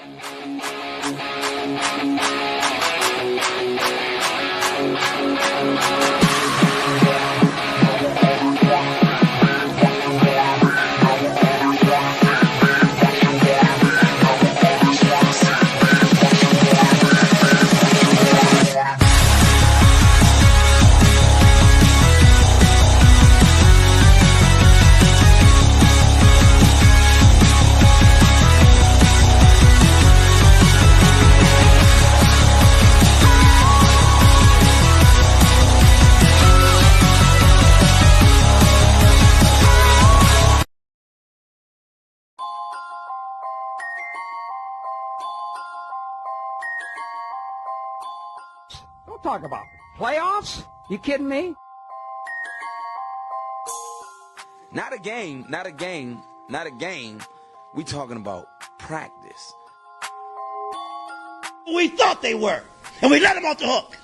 Don't talk about playoffs. You kidding me? Not a game. We talking about practice. We thought they were, and we let them off the hook.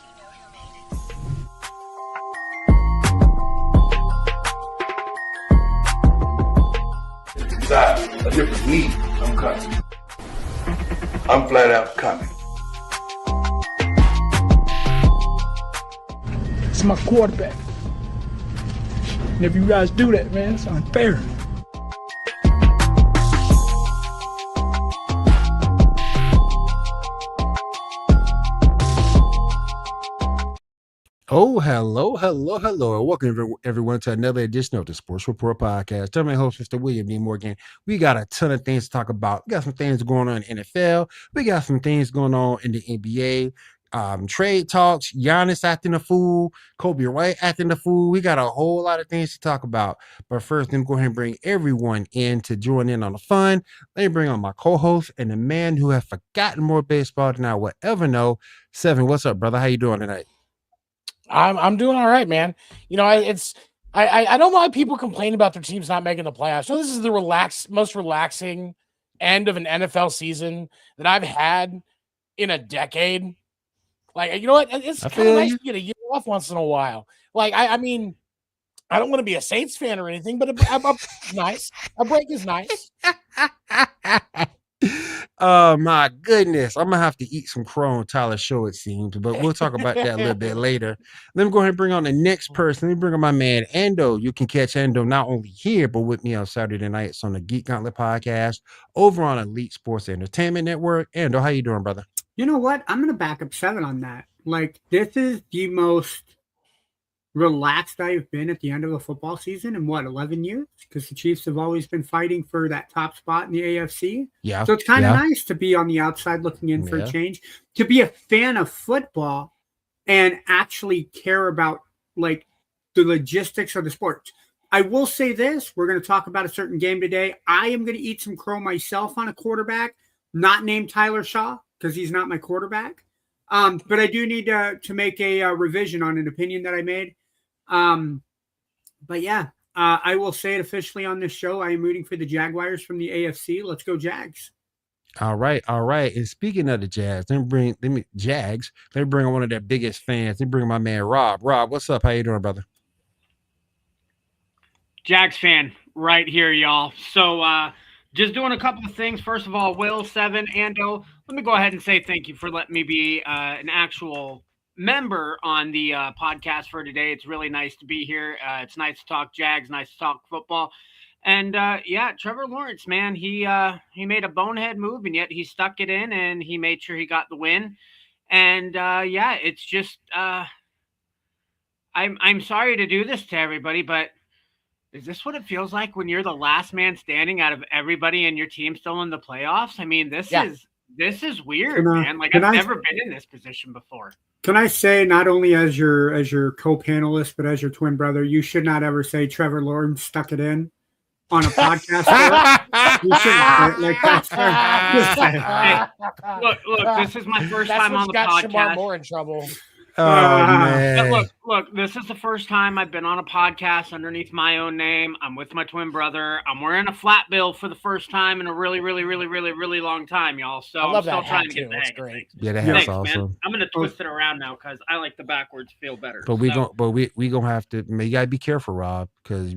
Inside a different league, I'm coming. I'm flat out coming. It's my quarterback. And if you guys do that, man, it's unfair. Oh, hello. Welcome everyone to another edition of the Sports Report Podcast. I'm your host, Mr. William D. Morgan. We got a ton of things to talk about. We got some things going on in the NFL. We got some things going on in the NBA. Trade talks, Giannis acting a fool, Kobe White acting a fool. We got a whole lot of things to talk about. But first, let me go ahead and bring everyone in to join in on the fun. Let me bring on my co-host and the man who has forgotten more baseball than I would ever know. Seven, what's up, brother? How you doing tonight? I'm doing all right, man. You know, I don't know why people complain about their teams not making the playoffs. So this is the most relaxing end of an NFL season that I've had in a decade. Like, you know what? It's kind of nice to get a year off once in a while. Like, I mean, I don't want to be a Saints fan or anything, but a break is nice. A break is nice. Oh my goodness. I'm gonna have to eat some crow on Tyler's show, it seems, but we'll talk about that a little bit later. Let me go ahead and bring on the next person. Let me bring on my man Endo. You can catch Endo not only here, but with me on Saturday nights on the Geek Gauntlet podcast over on Elite Sports Entertainment Network. Endo, how you doing, brother? You know what? I'm gonna back up 7 on that. Like, this is the most relaxed I've been at the end of a football season in 11 years, because the Chiefs have always been fighting for that top spot in the AFC. Yeah. So it's kind of nice to be on the outside looking in for a change, to be a fan of football and actually care about like the logistics of the sport. I will say this, we're going to talk about a certain game today. I am going to eat some crow myself on a quarterback, not named Tyler Shaw, because he's not my quarterback. But I do need to make a revision on an opinion that I made. But yeah, I will say it officially on this show. I am rooting for the Jaguars from the AFC. Let's go Jags. All right. And speaking of the Jags, let me bring on one of their biggest fans. Let me bring my man Rob. Rob, what's up? How you doing, brother? Jags fan right here, y'all. So just doing a couple of things. First of all, Will, Seven, Ando, let me go ahead and say thank you for letting me be an actual member on the podcast for today. It's really nice to be here. It's nice to talk Jags, nice to talk football. And yeah, Trevor Lawrence, man, he made a bonehead move, and yet he stuck it in, and he made sure he got the win. And yeah, it's just I'm sorry to do this to everybody, but is this what it feels like when you're the last man standing out of everybody and your team still in the playoffs? I mean, this is weird, man. Like, I've never been in this position before. Can I say, not only as your co-panelist, but as your twin brother, you should not ever say Trevor Lawrence stuck it in on a podcast. You shouldn't. Like, that's look, this is my first time on the podcast. Shamar more in trouble. Oh, man. Look, this is the first time I've been on a podcast underneath my own name. I'm with my twin brother. I'm wearing a flat bill for the first time in a really, really, really, really, really long time, y'all. So I love I'm still that trying to get too. the That's hang. great. Yeah, that hat's Thanks, awesome. man. I'm gonna twist it around now because I like the backwards feel better. But we gonna have to. You gotta be careful, Rob, because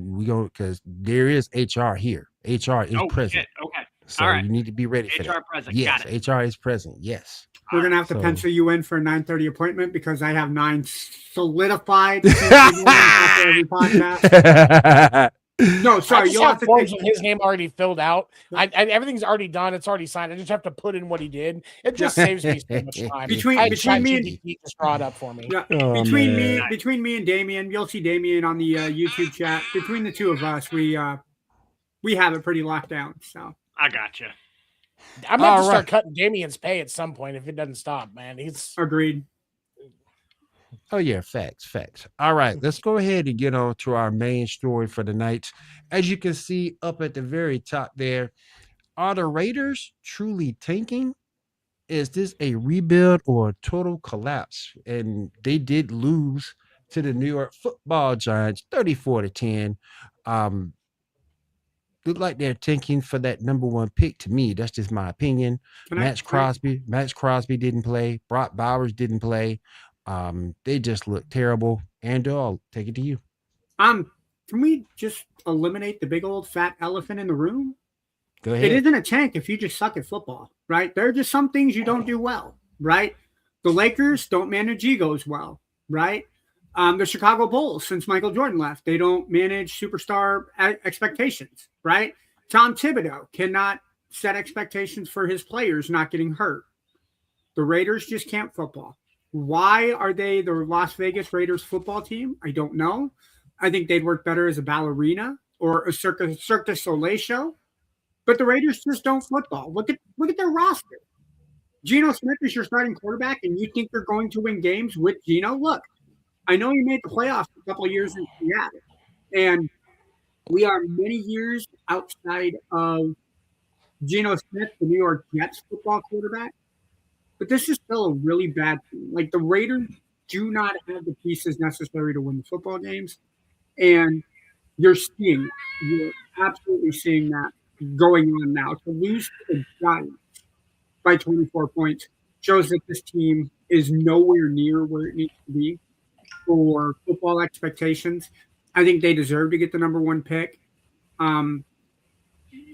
there is HR here. HR is present. Shit. Okay. So right. you need to be ready for HR that. present. Yes, Got it. HR is present. Yes. We're gonna have to So- pencil you in for a 9:30 appointment because I have 9 solidified after every podcast. No, I sorry, just you'll have have to forms take. with his name already filled out. Everything's already done. It's already signed. I just have to put in what he did. It just saves me so much time. Between I had me and ChatGPT just draw it up for me. yeah, Oh, between me and Damien, you'll see Damien on the YouTube chat. Between the two of us, we have it pretty locked down. So I got you. I'm going to All start right. cutting Damien's pay at some point if it doesn't stop, man. He's agreed. Oh yeah, facts. All right, let's go ahead and get on to our main story for the night. As you can see up at the very top there, are the Raiders truly tanking? Is this a rebuild or a total collapse? And they did lose to the New York Football Giants 34-10. Look like they're tanking for that number one pick to me. That's just my opinion. Max Crosby didn't play. Brock Bowers didn't play. They just look terrible. And I'll take it to you. Can we just eliminate the big old fat elephant in the room? Go ahead. It isn't a tank if you just suck at football, right? There are just some things you don't do well, right? The Lakers don't manage egos well, right? The Chicago Bulls, since Michael Jordan left, they don't manage superstar expectations, right? Tom Thibodeau cannot set expectations for his players not getting hurt. The Raiders just can't football. Why are they the Las Vegas Raiders football team? I don't know. I think they'd work better as a ballerina or a Cirque du Soleil show. But the Raiders just don't football. Look at their roster. Geno Smith is your starting quarterback, and you think they're going to win games with Geno? Look, I know you made the playoffs a couple of years in Seattle, and we are many years outside of Geno Smith, the New York Jets football quarterback. But this is still a really bad team. Like, the Raiders do not have the pieces necessary to win the football games, and you're absolutely seeing that going on now. To lose to the Giants by 24 points shows that this team is nowhere near where it needs to be for football expectations. I think they deserve to get the number one pick.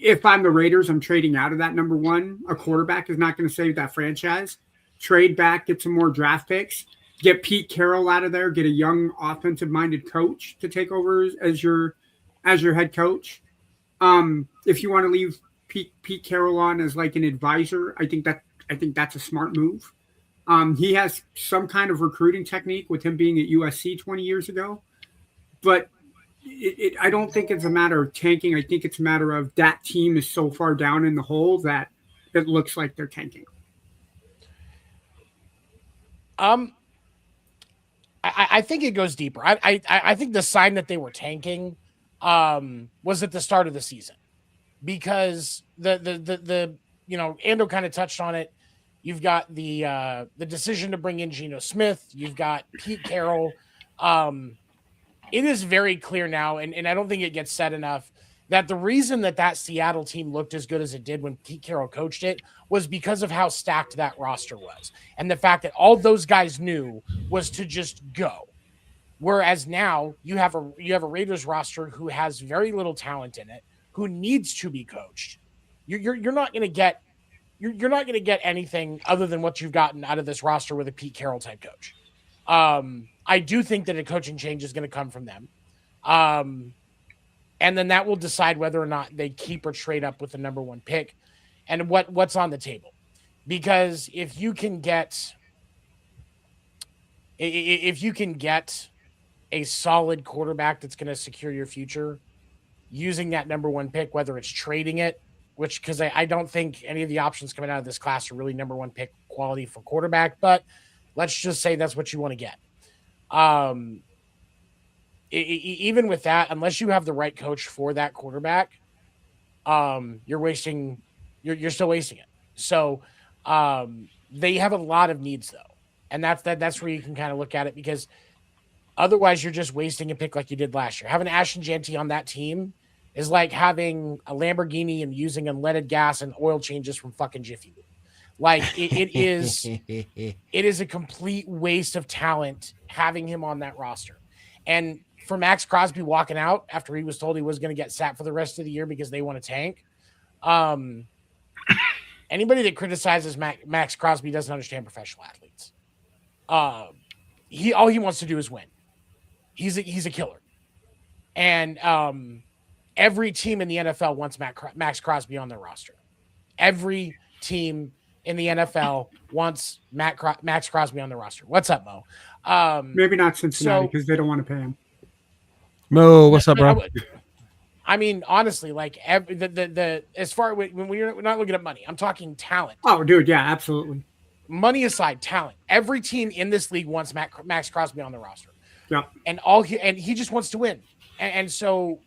If I'm the Raiders, I'm trading out of that number one. A quarterback is not going to save that franchise. Trade back, get some more draft picks, get Pete Carroll out of there, get a young offensive-minded coach to take over as your head coach. If you want to leave Pete Carroll on as like an advisor, I think that's a smart move. He has some kind of recruiting technique with him being at USC 20 years ago, but I don't think it's a matter of tanking. I think it's a matter of that team is so far down in the hole that it looks like they're tanking. I think it goes deeper. I think the sign that they were tanking was at the start of the season, because the Ando kind of touched on it. You've got the decision to bring in Geno Smith. You've got Pete Carroll. It is very clear now, and I don't think it gets said enough, that the reason that Seattle team looked as good as it did when Pete Carroll coached it was because of how stacked that roster was, and the fact that all those guys knew was to just go. Whereas now you have a Raiders roster who has very little talent in it, who needs to be coached. You're not going to get anything other than what you've gotten out of this roster with a Pete Carroll type coach. I do think that a coaching change is going to come from them. And then that will decide whether or not they keep or trade up with the number one pick and what's on the table. Because if you can get a solid quarterback that's going to secure your future using that number one pick, whether it's trading it, because I don't think any of the options coming out of this class are really number one pick quality for quarterback, but let's just say that's what you want to get. Even with that, unless you have the right coach for that quarterback, you're still wasting it. So they have a lot of needs though. And that's where you can kind of look at it, because otherwise you're just wasting a pick like you did last year. Having Ashton Jeanty on that team is like having a Lamborghini and using unleaded gas and oil changes from fucking Jiffy Lube. Like it is a complete waste of talent having him on that roster. And for Max Crosby walking out after he was told he was going to get sat for the rest of the year because they want to tank, Anybody that criticizes Max Crosby doesn't understand professional athletes. All he wants to do is win. He's a killer, and every team in the NFL wants Max Crosby on their roster. Every team in the NFL wants Max Crosby on the roster. What's up, Mo? Maybe not Cincinnati because they don't want to pay him. Mo, what's up, bro? I mean, honestly, like as far when we're not looking at money, I'm talking talent. Oh, dude, yeah, absolutely. Money aside, talent. Every team in this league wants Max Crosby on the roster. Yeah, and he just wants to win. And so,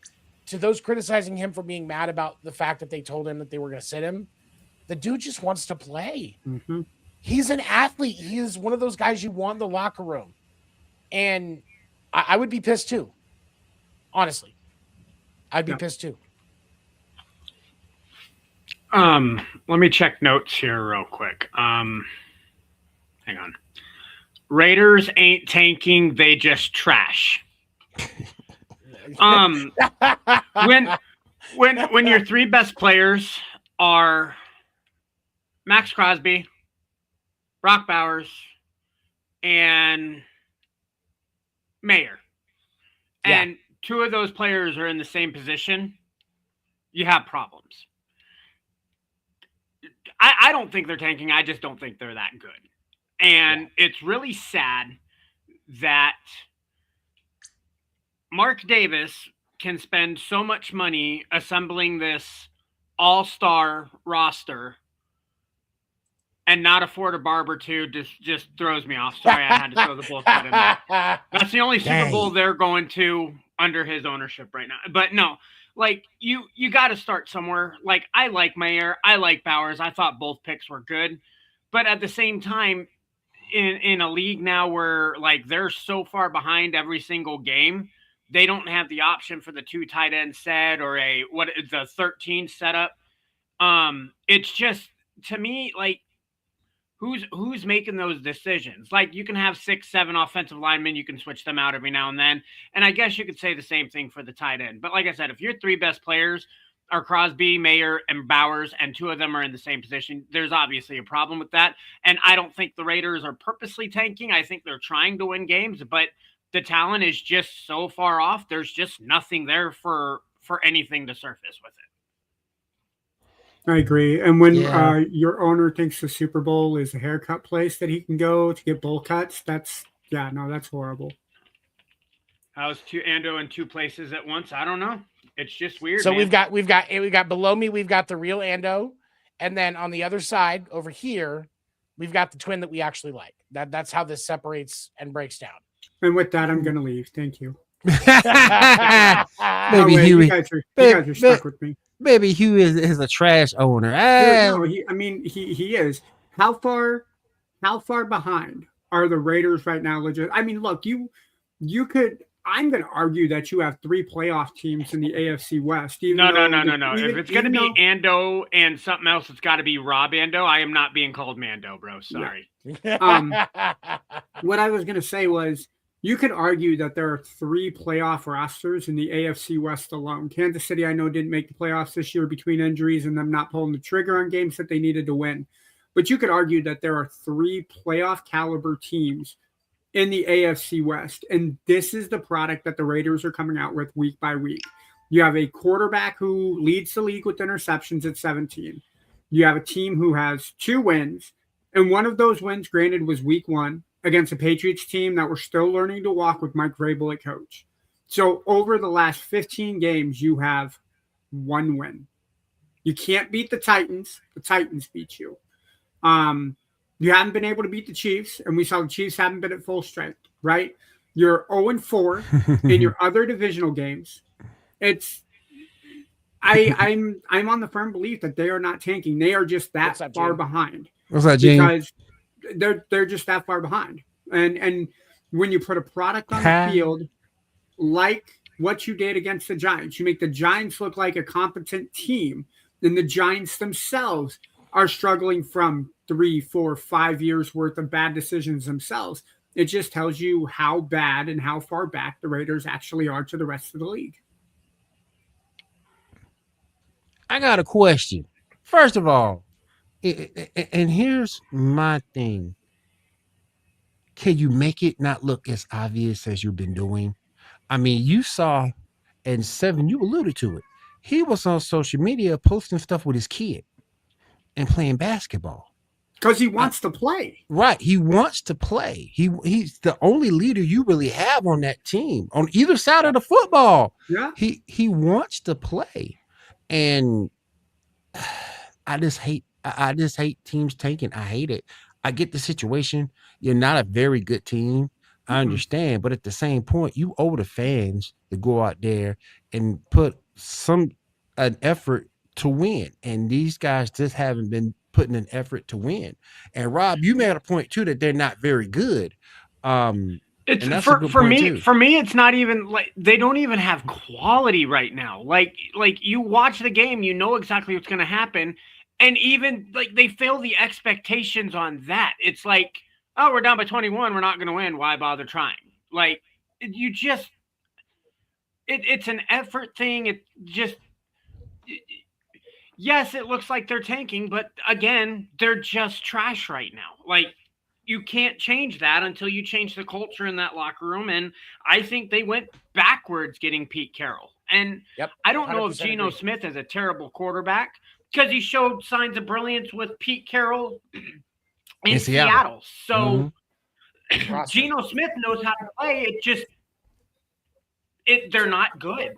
to those criticizing him for being mad about the fact that they told him that they were going to sit him, the dude just wants to play. Mm-hmm. He's an athlete. He is one of those guys you want in the locker room, and I would be pissed too. Honestly, I'd be pissed too. Let me check notes here real quick. Hang on. Raiders ain't tanking, they just trash. When your three best players are Max Crosby, Brock Bowers, and Mayer, and two of those players are in the same position, you have problems. I don't think they're tanking. I just don't think they're that good. And it's really sad that Mark Davis can spend so much money assembling this all-star roster and not afford a barber too. Just throws me off. Sorry, I had to throw the bull cut in there. That's the only Super Bowl they're going to under his ownership right now. But no, like you got to start somewhere. Like I like Mayer, I like Bowers. I thought both picks were good, but at the same time, in a league now where like they're so far behind every single game, they don't have the option for the 2 tight end set or the 13 setup. It's just, to me, like who's making those decisions? Like you can have 6, 7 offensive linemen, you can switch them out every now and then. And I guess you could say the same thing for the tight end. But like I said, if your 3 best players are Crosby, Mayer, and Bowers, and 2 of them are in the same position, there's obviously a problem with that. And I don't think the Raiders are purposely tanking. I think they're trying to win games, but the talent is just so far off. There's just nothing there for anything to surface with it. I agree. And when your owner thinks the Super Bowl is a haircut place that he can go to get bowl cuts, that's horrible. How's Ando in 2 places at once? I don't know. It's just weird. So man. we've got below me, we've got the real Ando, and then on the other side over here, we've got the twin that we actually like. That's how this separates and breaks down. And with that, I'm gonna leave. Thank you. Maybe Huey. You guys are stuck with me. Maybe Huey is a trash owner. No, he is. How far behind are the Raiders right now? Legit. I mean, look, you could. I'm going to argue that you have 3 playoff teams in the AFC West. No. If it's going to be Ando and something else, it's got to be Rob Ando. I am not being called Mando, bro. Sorry. Yeah. What I was going to say was you could argue that there are 3 playoff rosters in the AFC West alone. Kansas City, I know, didn't make the playoffs this year between injuries and them not pulling the trigger on games that they needed to win. But you could argue that there are 3 playoff caliber teams in the AFC West. And this is the product that the Raiders are coming out with week by week. You have a quarterback who leads the league with interceptions at 17. You have a team who has 2 wins. And one of those wins, granted, was week 1 against a Patriots team that were still learning to walk with Mike Vrabel at coach. So over the last 15 games, you have 1 win. You can't beat the Titans. The Titans beat you. You haven't been able to beat the Chiefs, and we saw the Chiefs haven't been at full strength, right? You're 0-4 in your other divisional games. I'm on the firm belief that they are not tanking. They are just that far behind. What's that, Gene? Because they're just that far behind. And when you put a product on the field like what you did against the Giants, you make the Giants look like a competent team, and the Giants themselves are struggling from 3, 4, 5 years worth of bad decisions themselves. It just tells you how bad and how far back the Raiders actually are to the rest of the league. I got a question. First of all, And here's my thing. Can you make it not look as obvious as you've been doing? I mean, you saw, and Seven, you alluded to it. He was on social media posting stuff with his kid and playing basketball. Because he wants to play. Right. He wants to play. He's the only leader you really have on that team, on either side of the football. Yeah. He wants to play. And I just hate teams tanking. I hate it. I get the situation. You're not a very good team. I understand, but at the same point, you owe the fans to go out there and put an effort to win. And these guys just haven't been putting an effort to win. And Rob, you made a point too that they're not very good. It's for me, it's not even like they don't even have quality right now. Like you watch the game, you know exactly what's going to happen, and even like they fail the expectations on that. It's like, oh, we're down by 21, we're not going to win. Why bother trying? Like you just, it's an effort thing. It just. Yes, it looks like they're tanking, but again, they're just trash right now. Like, you can't change that until you change the culture in that locker room. And I think they went backwards getting Pete Carroll. And I don't know if Geno Smith is a terrible quarterback because he showed signs of brilliance with Pete Carroll in Seattle. So Geno Smith knows how to play. They're not good.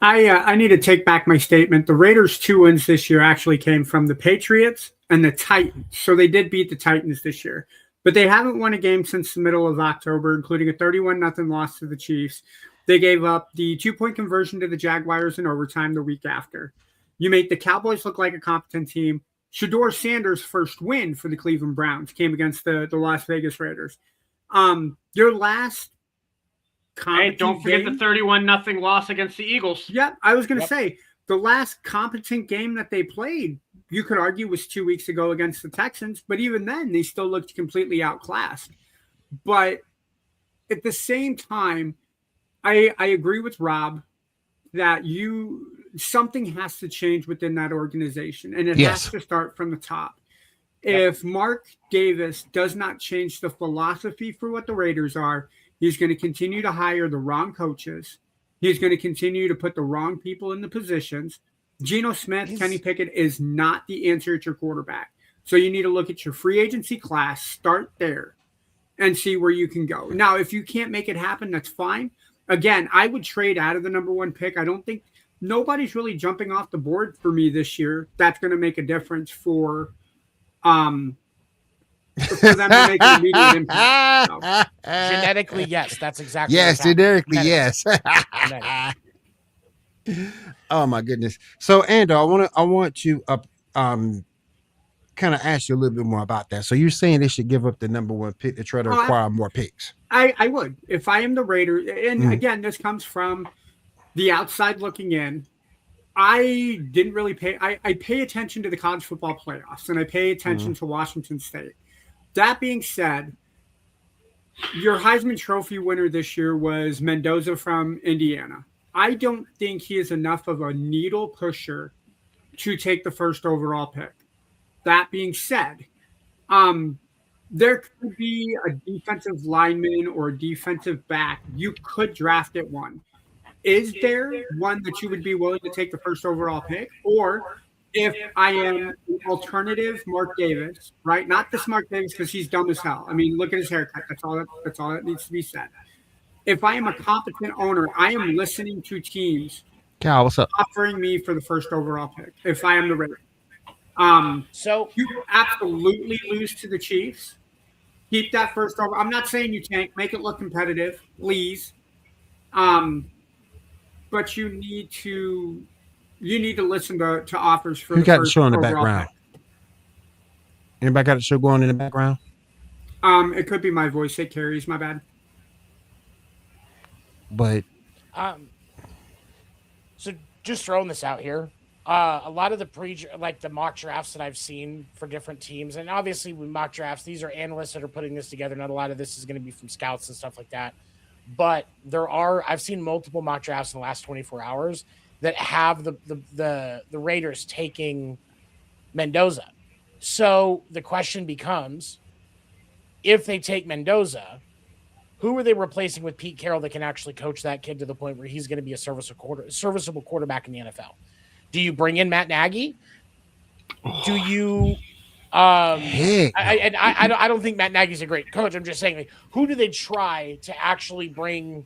I need to take back my statement. The Raiders' 2 wins this year actually came from the Patriots and the Titans. So they did beat the Titans this year. But they haven't won a game since the middle of October, including a 31-0 loss to the Chiefs. They gave up the 2-point conversion to the Jaguars in overtime the week after. You make the Cowboys look like a competent team. Shedeur Sanders' first win for the Cleveland Browns came against the Las Vegas Raiders. Your last competent don't forget the 31-0 loss against the Eagles. Yeah, I was going to say, the last competent game that they played, you could argue, was 2 weeks ago against the Texans, but even then, they still looked completely outclassed. But at the same time, I agree with Rob that something has to change within that organization, and it has to start from the top. If Mark Davis does not change the philosophy for what the Raiders are, he's going to continue to hire the wrong coaches. He's going to continue to put the wrong people in the positions. Geno Smith, Kenny Pickett is not the answer at your quarterback. So you need to look at your free agency class, start there, and see where you can go. Now, if you can't make it happen, that's fine. Again, I would trade out of the number 1 pick. I don't think nobody's really jumping off the board for me this year. That's going to make a difference for them to make an immediate impact. So. Genetically, yes, that's exactly. Yes, genetically, yes. Oh my goodness. So, Ando, I want to kind of ask you a little bit more about that. So, you're saying they should give up the number 1 pick to try to acquire more picks? I would, if I am the Raiders. And again, this comes from the outside looking in. I didn't really I pay attention to the college football playoffs, and I pay attention to Washington State. That being said, your Heisman Trophy winner this year was Mendoza from Indiana. I don't think he is enough of a needle pusher to take the first overall pick. That being said, there could be a defensive lineman or a defensive back you could draft at 1. Is there one that you would be willing to take the first overall pick? Or if I am an alternative Mark Davis, right? Not this Mark Davis because he's dumb as hell. I mean, look at his haircut. That's all that needs to be said. If I am a competent owner, I am listening to teams Cal, what's up? offering me for the first overall pick. If I am the Raiders. So you absolutely lose to the Chiefs. Keep that first overall. I'm not saying you tank. Make it look competitive, please. But you need to listen to offers for. Who got the show in the background? Pick. Anybody got the show going in the background? It could be my voice. It carries. My bad. But so just throwing this out here, a lot of the mock drafts that I've seen for different teams, and obviously with mock drafts, these are analysts that are putting this together. Not a lot of this is going to be from scouts and stuff like that. But I've seen multiple mock drafts in the last 24 hours that have the Raiders taking Mendoza. So the question becomes, if they take Mendoza, who are they replacing with Pete Carroll that can actually coach that kid to the point where he's going to be a serviceable quarterback in the NFL? Do you bring in Matt Nagy? Do you? I don't think Matt Nagy's a great coach. I'm just saying, like, who do they try to actually bring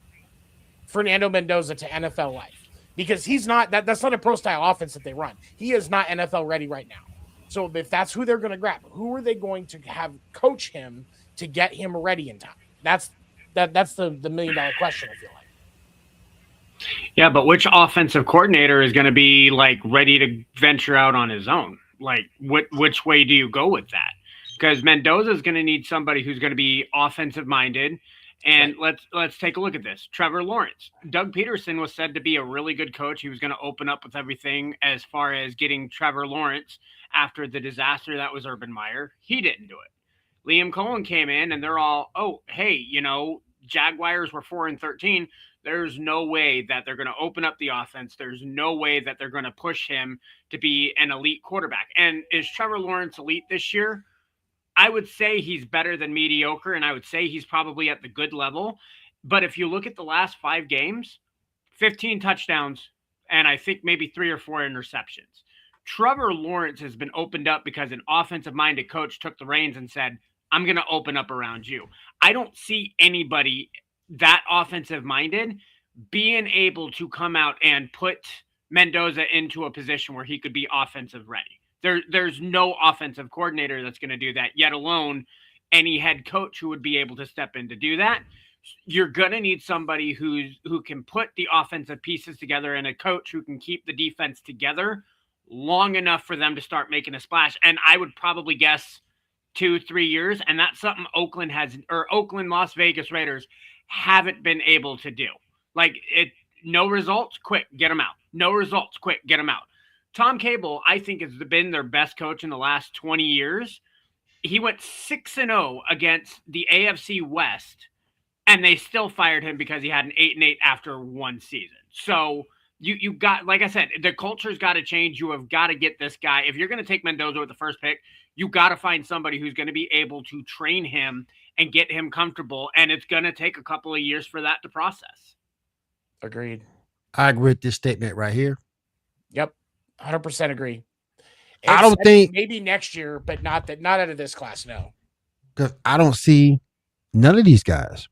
Fernando Mendoza to NFL life? Because he's not that's not a pro style offense that they run. He is not NFL ready right now. So if that's who they're going to grab, who are they going to have coach him to get him ready in time? That's the $1 million question, I feel like. Yeah, but which offensive coordinator is going to be like ready to venture out on his own? Like, which way do you go with that? Because Mendoza is going to need somebody who's going to be offensive minded. And let's take a look at this. Trevor Lawrence. Doug Peterson was said to be a really good coach. He was going to open up with everything as far as getting Trevor Lawrence after the disaster that was Urban Meyer. He didn't do it. Liam Cohen came in and they're all, oh, hey, Jaguars were 4-13. There's no way that they're going to open up the offense. There's no way that they're going to push him to be an elite quarterback. And is Trevor Lawrence elite this year? I would say he's better than mediocre, and I would say he's probably at the good level. But if you look at the last 5 games, 15 touchdowns, and I think maybe 3 or 4 interceptions. Trevor Lawrence has been opened up because an offensive-minded coach took the reins and said, I'm going to open up around you. I don't see anybody that offensive-minded being able to come out and put Mendoza into a position where he could be offensive ready. There's no offensive coordinator that's going to do that, yet alone any head coach who would be able to step in to do that. You're going to need somebody who can put the offensive pieces together and a coach who can keep the defense together long enough for them to start making a splash. And I would probably guess 2-3 years. And that's something Oakland, Las Vegas Raiders haven't been able to do. Like, no results, quick, get them out. No results, quick, get them out. Tom Cable, I think, has been their best coach in the last 20 years. He went 6-0 against the AFC West, and they still fired him because he had an 8-8 after one season. So you got, like I said, the culture's got to change. You have got to get this guy. If you're going to take Mendoza with the first pick, you got to find somebody who's going to be able to train him and get him comfortable, and it's going to take a couple of years for that to process. Agreed. I agree with this statement right here. Yep. 100% agree. I don't think maybe next year, but not out of this class. No, because I don't see none of these guys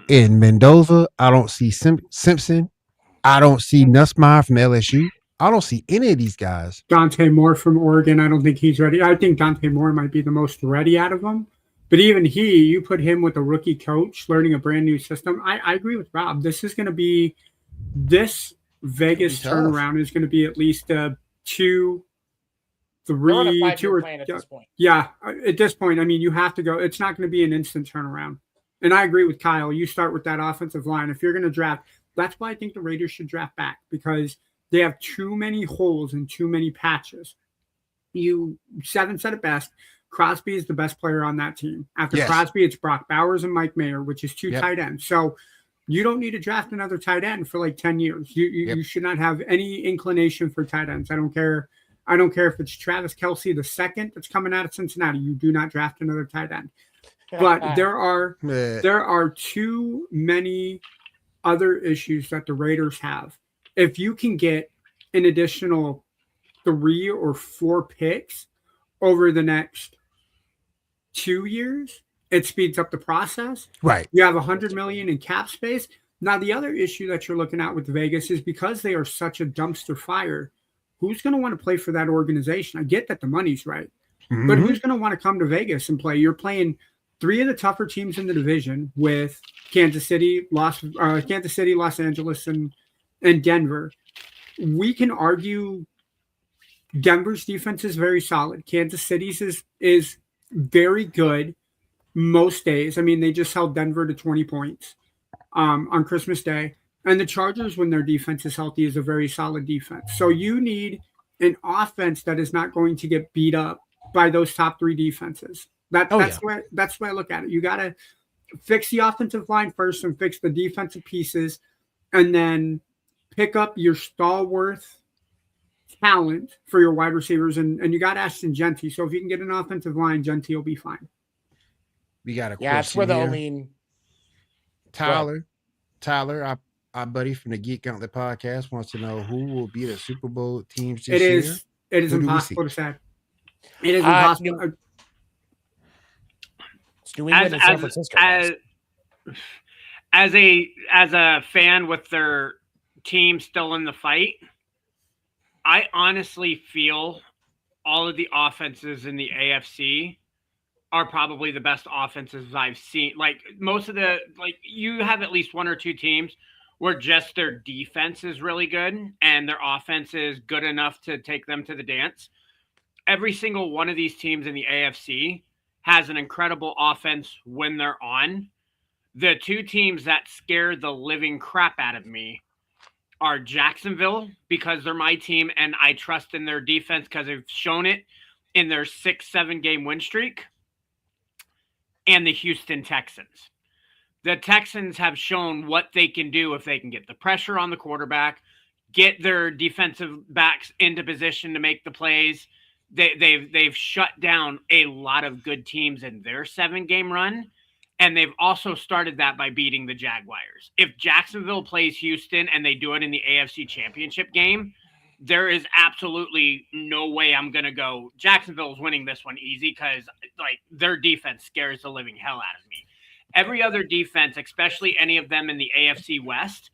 in Mendoza. I don't see Simpson. I don't see Nussmeier from LSU. I don't see any of these guys. Dante Moore from Oregon. I don't think he's ready. I think Dante Moore might be the most ready out of them. But even you put him with a rookie coach learning a brand new system. I agree with Rob. This Vegas turnaround is going to be at least 2, 3, 2 or at this point. Yeah, at this point, I mean, you have to go. It's not going to be an instant turnaround. And I agree with Kyle. You start with that offensive line. If you're going to draft, that's why I think the Raiders should draft back, because they have too many holes and too many patches. Seven said it best. Crosby is the best player on that team. After Crosby, it's Brock Bowers and Mike Mayer, which is 2 tight ends. So you don't need to draft another tight end for like 10 years. You should not have any inclination for tight ends. I don't care if it's Travis Kelce the second that's coming out of Cincinnati. You do not draft another tight end. But there are too many other issues that the Raiders have. If you can get an additional 3 or 4 picks over the next 2 years, it speeds up the process. Right. You have $100 million in cap space. Now, the other issue that you're looking at with Vegas is because they are such a dumpster fire, who's going to want to play for that organization? I get that the money's right, but who's going to want to come to Vegas and play? You're playing 3 of the tougher teams in the division with Kansas City, Los Angeles, and Denver. We can argue Denver's defense is very solid. Kansas City's is very good most days. I mean, they just held Denver to 20 points on Christmas Day. And the Chargers, when their defense is healthy, is a very solid defense. So you need an offense that is not going to get beat up by those top 3 defenses. That's the way I look at it. You got to fix the offensive line first and fix the defensive pieces, and then pick up your stalwart talent for your wide receivers, and you got Ashton Genty. So if you can get an offensive line, Genty will be fine. We got a question. Yeah, that's where the here. only Tyler, our buddy from the Geek Gauntlet podcast, wants to know who will be the Super Bowl teams this year. It is impossible to say. It is impossible. It's New England and San Francisco. As a fan with their team still in the fight, I honestly feel all of the offenses in the AFC are probably the best offenses I've seen. Like most of you have at least one or two teams where just their defense is really good and their offense is good enough to take them to the dance. Every single one of these teams in the AFC has an incredible offense when they're on. The two teams that scare the living crap out of me are Jacksonville, because they're my team and I trust in their defense because they've shown it in their 6-7 game win streak, and the Houston Texans. The Texans have shown what they can do if they can get the pressure on the quarterback, get their defensive backs into position to make the plays. They've shut down a lot of good teams in their 7-game run, and they've also started that by beating the Jaguars. If Jacksonville plays Houston and they do it in the AFC Championship game, there is absolutely no way I'm going to go, Jacksonville's winning this one easy, because their defense scares the living hell out of me. Every other defense, especially any of them in the AFC West,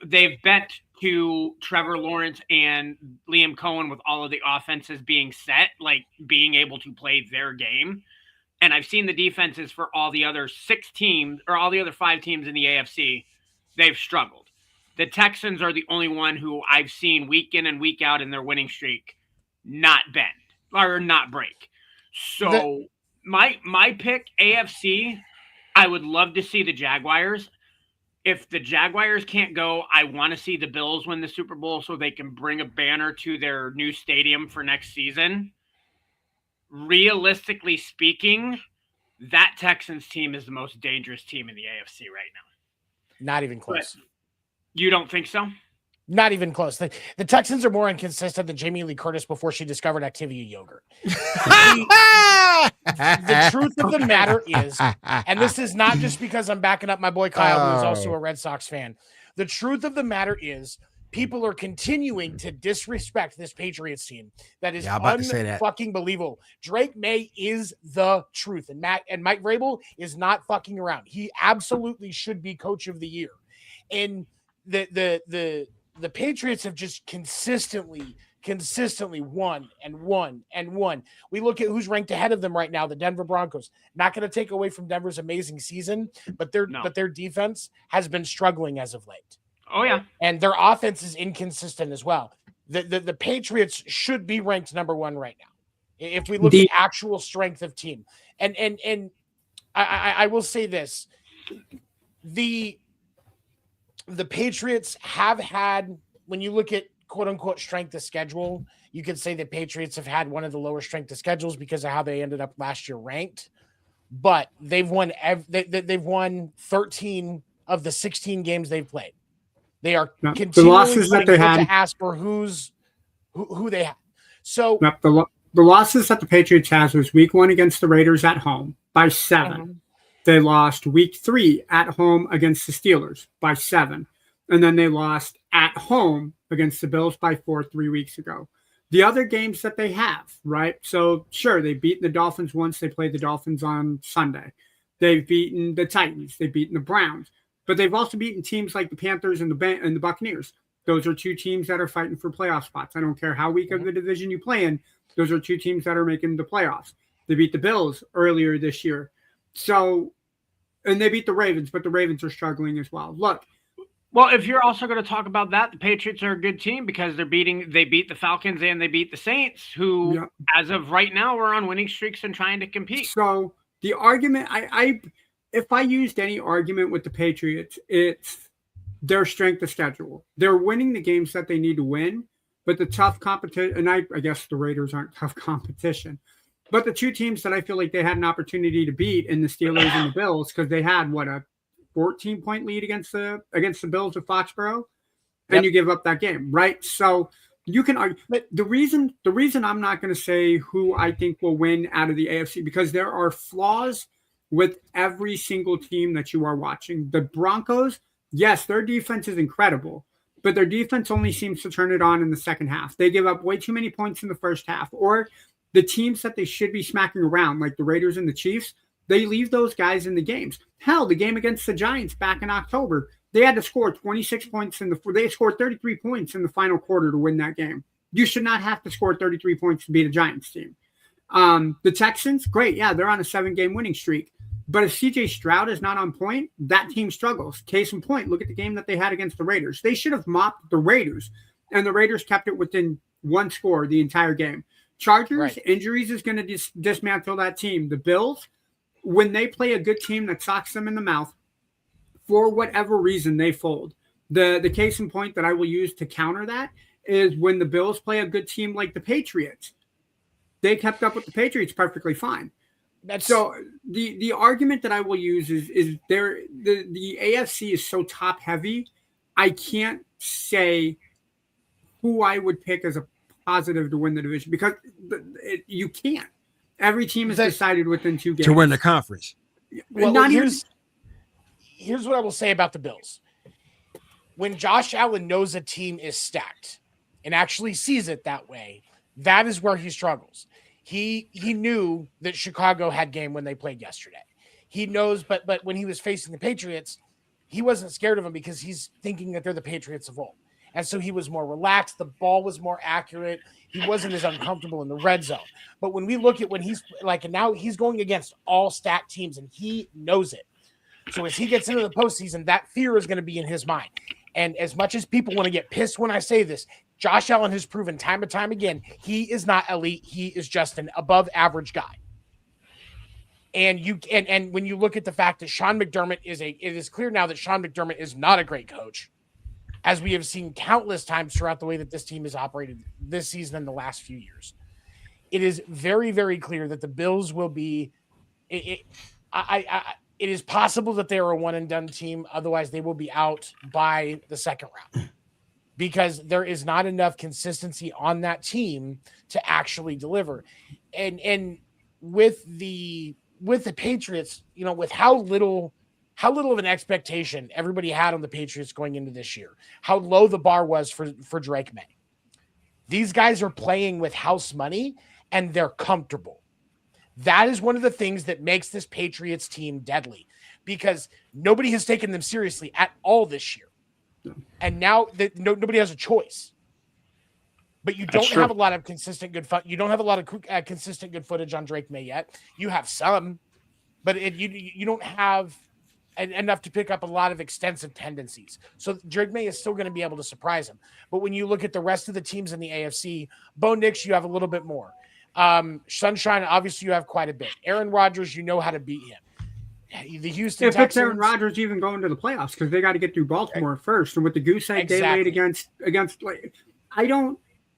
they've bet to Trevor Lawrence and Liam Cohen with all of the offenses being set, being able to play their game. And I've seen the defenses for all the other 6 teams or all the other 5 teams in the AFC, they've struggled. The Texans are the only one who I've seen week in and week out in their winning streak not bend or not break. So my pick, AFC, I would love to see the Jaguars. If the Jaguars can't go, I want to see the Bills win the Super Bowl so they can bring a banner to their new stadium for next season. Realistically speaking, that Texans team is the most dangerous team in the AFC right now. Not even close. But you don't think so? Not even close. The Texans are more inconsistent than Jamie Lee Curtis before she discovered Activia yogurt. The truth of the matter is, and this is not just because I'm backing up my boy Kyle, who's also a Red Sox fan. The truth of the matter is, people are continuing to disrespect this Patriots team. That is fucking believable. Drake May is the truth, and Mike Vrabel is not fucking around. He absolutely should be coach of the year. And the Patriots have just consistently won and won and won. We look at who's ranked ahead of them right now, the Denver Broncos. Not going to take away from Denver's amazing season, but their defense has been struggling as of late. Oh yeah. And their offense is inconsistent as well. The Patriots should be ranked number 1 right now. If we look at actual strength of team. And I will say this. The Patriots have had, when you look at quote unquote strength of schedule, you could say the Patriots have had one of the lower strength of schedules because of how they ended up last year ranked. But they've won they've won 13 of the 16 games they've played. They are continuing the losses that they had to ask for who they have. So the losses that the Patriots has was week 1 against the Raiders at home by 7. They lost week 3 at home against the Steelers by 7. And then they lost at home against the Bills by 4 3 weeks ago. The other games that they have, right? So sure, they've beaten the Dolphins once. They played the Dolphins on Sunday. They've beaten the Titans. They've beaten the Browns. But they've also beaten teams like the Panthers and the Buccaneers. Those are 2 teams that are fighting for playoff spots. I don't care how weak of the division you play in. Those are 2 teams that are making the playoffs. They beat the Bills earlier this year. So, and they beat the Ravens, but the Ravens are struggling as well. Look. Well, if you're also going to talk about that, the Patriots are a good team because they beat the Falcons and they beat the Saints, who, as of right now, are on winning streaks and trying to compete. So the argument, if I used any argument with the Patriots, it's their strength of schedule. They're winning the games that they need to win, but the tough competition, and I guess the Raiders aren't tough competition, but the 2 teams that I feel like they had an opportunity to beat in the Steelers and the Bills, because they had a 14-point lead against the Bills of Foxborough, and you give up that game, right? So You can argue, but the reason I'm not going to say who I think will win out of the AFC, because there are flaws with every single team that you are watching. The Broncos, yes, their defense is incredible, but their defense only seems to turn it on in the second half. They give up way too many points in the first half. Or the teams that they should be smacking around, like the Raiders and the Chiefs, they leave those guys in the games. Hell, the game against the Giants back in October, they had to score 26 points they scored 33 points in the final quarter to win that game. You should not have to score 33 points to beat a Giants team. The Texans, great. Yeah, they're on a 7-game winning streak. But if CJ Stroud is not on point, that team struggles. Case in point, look at the game that they had against the Raiders. They should have mopped the Raiders, and the Raiders kept it within one score the entire game. Chargers, right. Injuries is going to dismantle that team. The Bills, when they play a good team that socks them in the mouth, for whatever reason, they fold. The case in point that I will use to counter that is when the Bills play a good team like the Patriots. They kept up with the Patriots perfectly fine. So the argument that I will use is the AFC is so top heavy, I can't say who I would pick as a positive to win the division, because you can't. Every team is decided within 2 games to win the conference. Well, here's what I will say about the Bills. When Josh Allen knows a team is stacked and actually sees it that way, that is where he struggles. He knew that Chicago had game when they played yesterday. He knows, but when he was facing the Patriots, he wasn't scared of them because he's thinking that they're the Patriots of old. And so he was more relaxed. The ball was more accurate. He wasn't as uncomfortable in the red zone. But when we look at when he's like, and now he's going against all stacked teams and he knows it. So as he gets into the postseason, that fear is going to be in his mind. And as much as people want to get pissed when I say this, Josh Allen has proven time and time again, he is not elite. He is just an above average guy. And when you look at the fact that Sean McDermott it is clear now that Sean McDermott is not a great coach, as we have seen countless times throughout the way that this team has operated this season and the last few years. It is very, very clear that the Bills will be it is possible that they are a one-and-done team. Otherwise, they will be out by the second round because there is not enough consistency on that team to actually deliver. And with the Patriots, you know, with how little of an expectation everybody had on the Patriots going into this year, how low the bar was for Drake May. These guys are playing with house money and they're comfortable. That is one of the things that makes this Patriots team deadly, because nobody has taken them seriously at all this year. And now nobody has a choice. But you don't have a lot of consistent good fun. You don't have a lot of consistent good footage on Drake May yet. You have some, but you don't have enough to pick up a lot of extensive tendencies. So Drake May is still going to be able to surprise him. But when you look at the rest of the teams in the AFC, Bo Nix, you have a little bit more. Sunshine, obviously you have quite a bit. Aaron Rodgers, you know how to beat him. The Houston Texans. Aaron Rodgers even going to the playoffs because they got to get through Baltimore first. And with the goose egg they laid against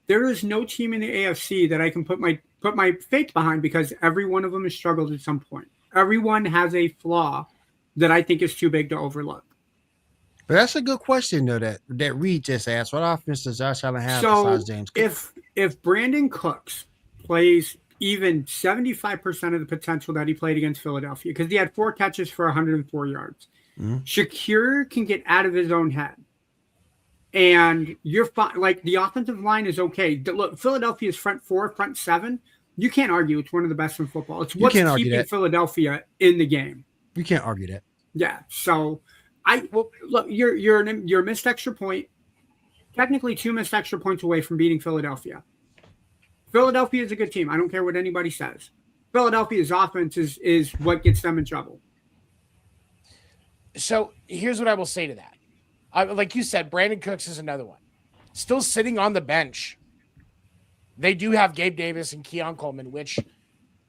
there is no team in the AFC that I can put my faith behind, because every one of them has struggled at some point. Everyone has a flaw that I think is too big to overlook. But that's a good question, though, that Reed just asked. What offense does Josh Allen have besides James Cook? If Brandon Cooks plays even 75% of the potential that he played against Philadelphia, because he had 4 catches for 104 yards, Shakir can get out of his own head. And you're fine. Like, the offensive line is okay. Look, Philadelphia's front 4, front 7, you can't argue it's one of the best in football. It's what's keeping Philadelphia in the game. You can't argue that. Yeah. So look, you're a missed extra point, technically 2 missed extra points away from beating Philadelphia. Philadelphia is a good team. I don't care what anybody says. Philadelphia's offense is what gets them in trouble. So here's what I will say to that. Like you said, Brandon Cooks is another one. Still sitting on the bench. They do have Gabe Davis and Keon Coleman, which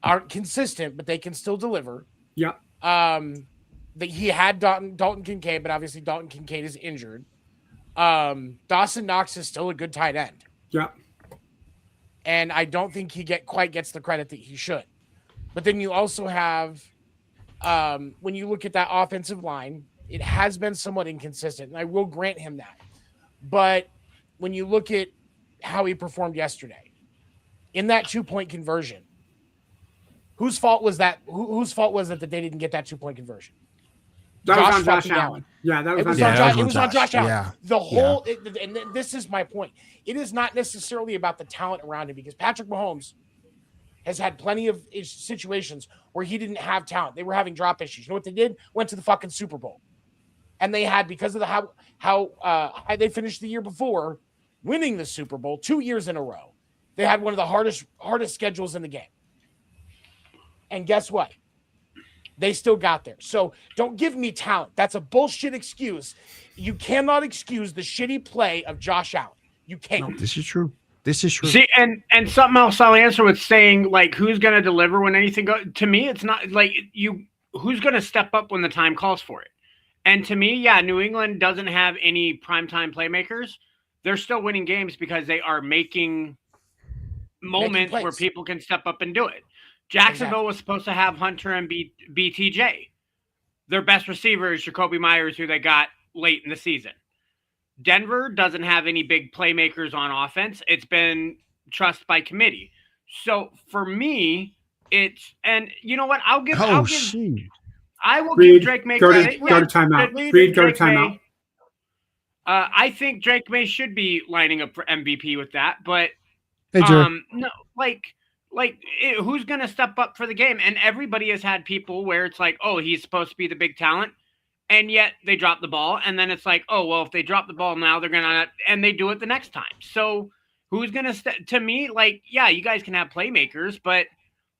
aren't consistent, but they can still deliver. Yeah. He had Dalton Kincaid, but obviously Dalton Kincaid is injured. Dawson Knox is still a good tight end. Yeah. And I don't think he quite gets the credit that he should. But then you also have, when you look at that offensive line, it has been somewhat inconsistent, and I will grant him that. But when you look at how he performed yesterday in that 2-point conversion. Whose fault was that? Whose fault was it that they didn't get that 2-point conversion? That was on Josh Allen. Yeah, that was on Josh Allen. Yeah. The whole, and this is my point. It is not necessarily about the talent around him, because Patrick Mahomes has had plenty of situations where he didn't have talent. They were having drop issues. You know what they did? Went to the fucking Super Bowl, and they had, because of the how they finished the year before, winning the Super Bowl 2 years in a row. They had one of the hardest schedules in the game. And guess what? They still got there. So don't give me talent. That's a bullshit excuse. You cannot excuse the shitty play of Josh Allen. You can't. No, this is true. This is true. See, and something else I'll answer with saying, like, who's going to deliver when anything goes. To me, it's not like who's going to step up when the time calls for it. And to me, yeah, New England doesn't have any primetime playmakers. They're still winning games because they are making moments where people can step up and do it. Jacksonville was supposed to have Hunter and BTJ. Their best receiver is Jacoby Myers, who they got late in the season. Denver doesn't have any big playmakers on offense. It's been trust by committee. So for me, and you know what? I will give Drake May credit. Go to timeout. Reed, go to timeout. I think Drake May should be lining up for MVP with that, but hey, no, who's going to step up for the game? And everybody has had people where it's like, oh, he's supposed to be the big talent, and yet they drop the ball. And then it's like, oh, well, if they drop the ball now, they're going to – and they do it the next time. So who's going to – to me, like, yeah, you guys can have playmakers, but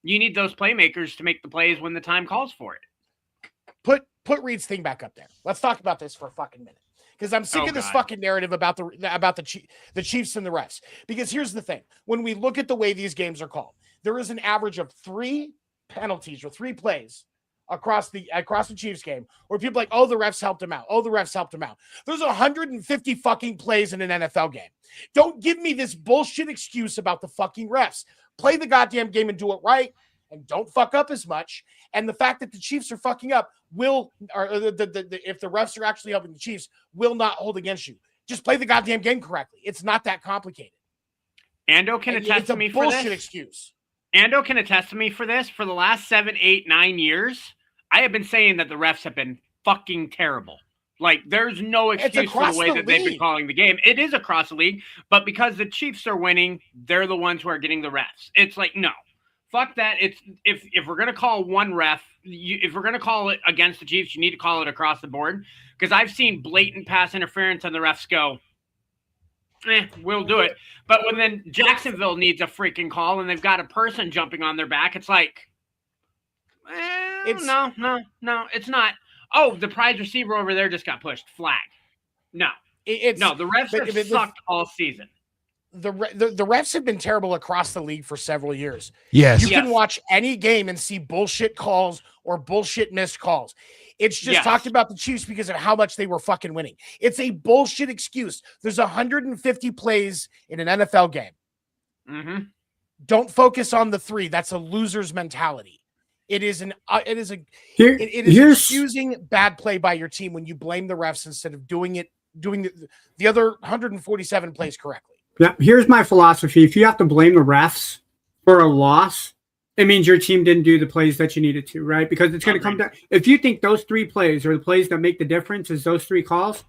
you need those playmakers to make the plays when the time calls for it. Put Reed's thing back up there. Let's talk about this for a fucking minute. Because I'm sick of this fucking narrative about the Chiefs and the refs. Because here's the thing. When we look at the way these games are called, there is an average of 3 penalties or 3 plays across the Chiefs game where people are like, oh, the refs helped him out. Oh, the refs helped him out. There's 150 fucking plays in an NFL game. Don't give me this bullshit excuse about the fucking refs. Play the goddamn game and do it right, and don't fuck up as much. And the fact that the Chiefs are fucking up if the refs are actually helping the Chiefs, will not hold against you. Just play the goddamn game correctly. It's not that complicated. Ando can attest to me for this. It's a bullshit excuse. Ando can attest to me for this. For the last 7, 8, 9 years, I have been saying that the refs have been fucking terrible. Like, there's no excuse for the way that they've been calling the game. It is across the league, but because the Chiefs are winning, they're the ones who are getting the refs. It's like, no. Fuck that. It's if we're gonna call one ref, if we're gonna call it against the Chiefs, you need to call it across the board. Because I've seen blatant pass interference and the refs go, we'll do it. But when then Jacksonville needs a freaking call and they've got a person jumping on their back, it's like, no, it's not. Oh, the prize receiver over there just got pushed. Flag. No, the refs have sucked all season. The refs have been terrible across the league for several years. Yes. You can watch any game and see bullshit calls or bullshit missed calls. It's just talked about the Chiefs because of how much they were fucking winning. It's a bullshit excuse. There's 150 plays in an NFL game. Mm-hmm. Don't focus on the 3. That's a loser's mentality. It is excusing bad play by your team when you blame the refs instead of doing the other 147 plays correctly. Yeah, here's my philosophy. If you have to blame the refs for a loss, it means your team didn't do the plays that you needed to, right? Because it's going to come down. If you think those 3 plays are the plays that make the difference, is those 3 calls,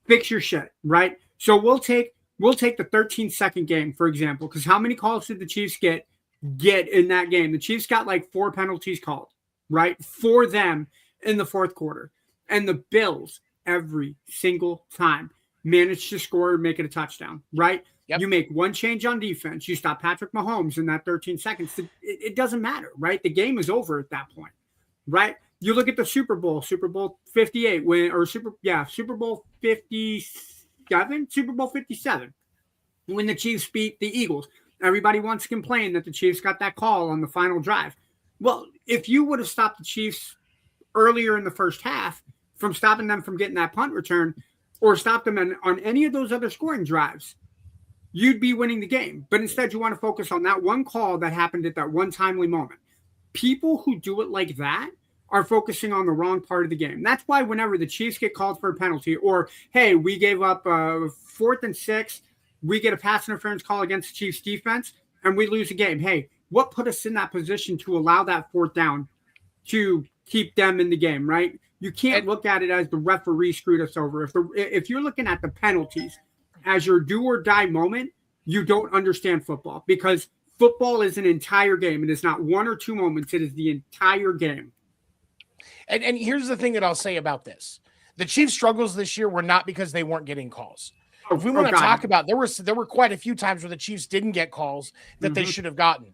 fix your shit, right? So we'll take the 13-second game, for example, because how many calls did the Chiefs get in that game? The Chiefs got like 4 penalties called, right, for them in the fourth quarter. And the Bills, every single time, managed to score and make it a touchdown, right? Yep. You make one change on defense. You stop Patrick Mahomes in that 13 seconds. It doesn't matter, right? The game is over at that point, right? You look at the Super Bowl 58, Super Bowl 57, when the Chiefs beat the Eagles. Everybody wants to complain that the Chiefs got that call on the final drive. Well, if you would have stopped the Chiefs earlier in the first half from stopping them from getting that punt return, or stop them on any of those other scoring drives, you'd be winning the game. But instead, you want to focus on that one call that happened at that one timely moment. People who do it like that are focusing on the wrong part of the game. That's why whenever the Chiefs get called for a penalty, or, hey, we gave up 4th and 6, we get a pass interference call against the Chiefs defense and we lose a game. Hey, what put us in that position to allow that fourth down to keep them in the game, right? You can't look at it as the referee screwed us over. If you're looking at the penalties as your do or die moment, you don't understand football, because football is an entire game. It is not one or two moments. It is the entire game. And here's the thing that I'll say about this. The Chiefs' struggles this year were not because they weren't getting calls. If we want to talk about, there were quite a few times where the Chiefs didn't get calls that they should have gotten.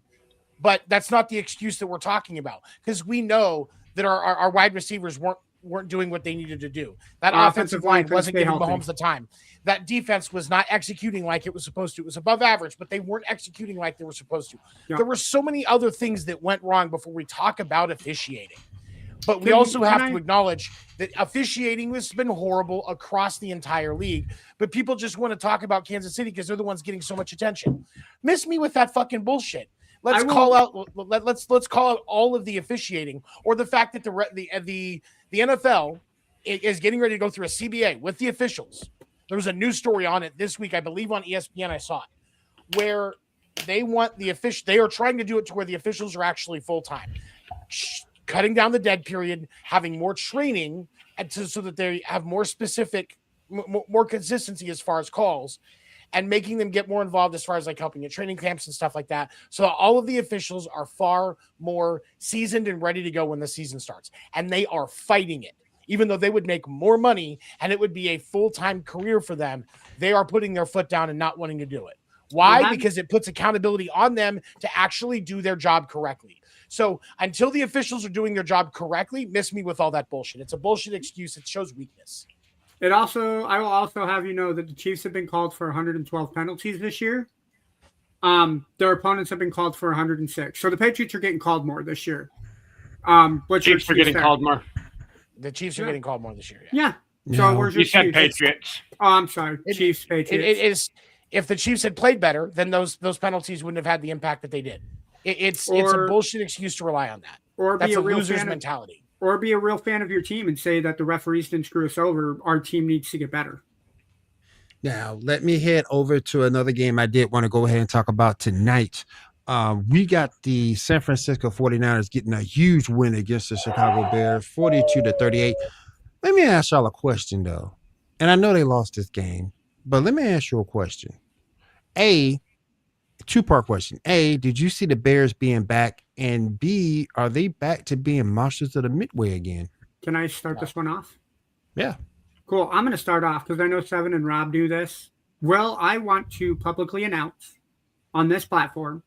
But that's not the excuse that we're talking about, because we know that our wide receivers weren't doing what they needed to do. That offensive line wasn't giving Mahomes the time. That defense was not executing like it was supposed to. It was above average, but they weren't executing like they were supposed to. Yeah. There were so many other things that went wrong before we talk about officiating. But we also have to acknowledge that officiating has been horrible across the entire league. But people just want to talk about Kansas City because they're the ones getting so much attention. Miss me with that fucking bullshit. Let's call out all of the officiating, or the fact that the NFL is getting ready to go through a CBA with the officials. There was a news story on it this week, I believe on ESPN. I saw it, where they want they are trying to do it to where the officials are actually full time, cutting down the dead period, having more training, so that they have more specific, more consistency as far as calls, and making them get more involved as far as like helping at training camps and stuff like that. So that all of the officials are far more seasoned and ready to go when the season starts. And they are fighting it. Even though they would make more money and it would be a full-time career for them, they are putting their foot down and not wanting to do it. Why? Because it puts accountability on them to actually do their job correctly. So until the officials are doing their job correctly, miss me with all that bullshit. It's a bullshit excuse. It shows weakness. I will also have you know that the Chiefs have been called for 112 penalties this year. Their opponents have been called for 106. So the Patriots are getting called more this year. Chiefs are getting called more. The Chiefs are getting called more this year. Yeah. So where's your said Patriots? I'm sorry. Chiefs, Patriots. It is. If the Chiefs had played better, then those penalties wouldn't have had the impact that they did. It's a bullshit excuse to rely on that. Or that's be a loser's mentality. Or be a real fan of your team and say that the referees didn't screw us over. Our team needs to get better. Now, let me head over to another game I did want to go ahead and talk about tonight. We got the San Francisco 49ers getting a huge win against the Chicago Bears, 42-38. Let me ask y'all a question, though. And I know they lost this game, but let me ask you a question. Two-part question. A, did you see the Bears being back? And B, are they back to being monsters of the Midway again? Can I start this one off? Yeah. Cool. I'm going to start off because I know Seven and Rob do this. Well, I want to publicly announce on this platform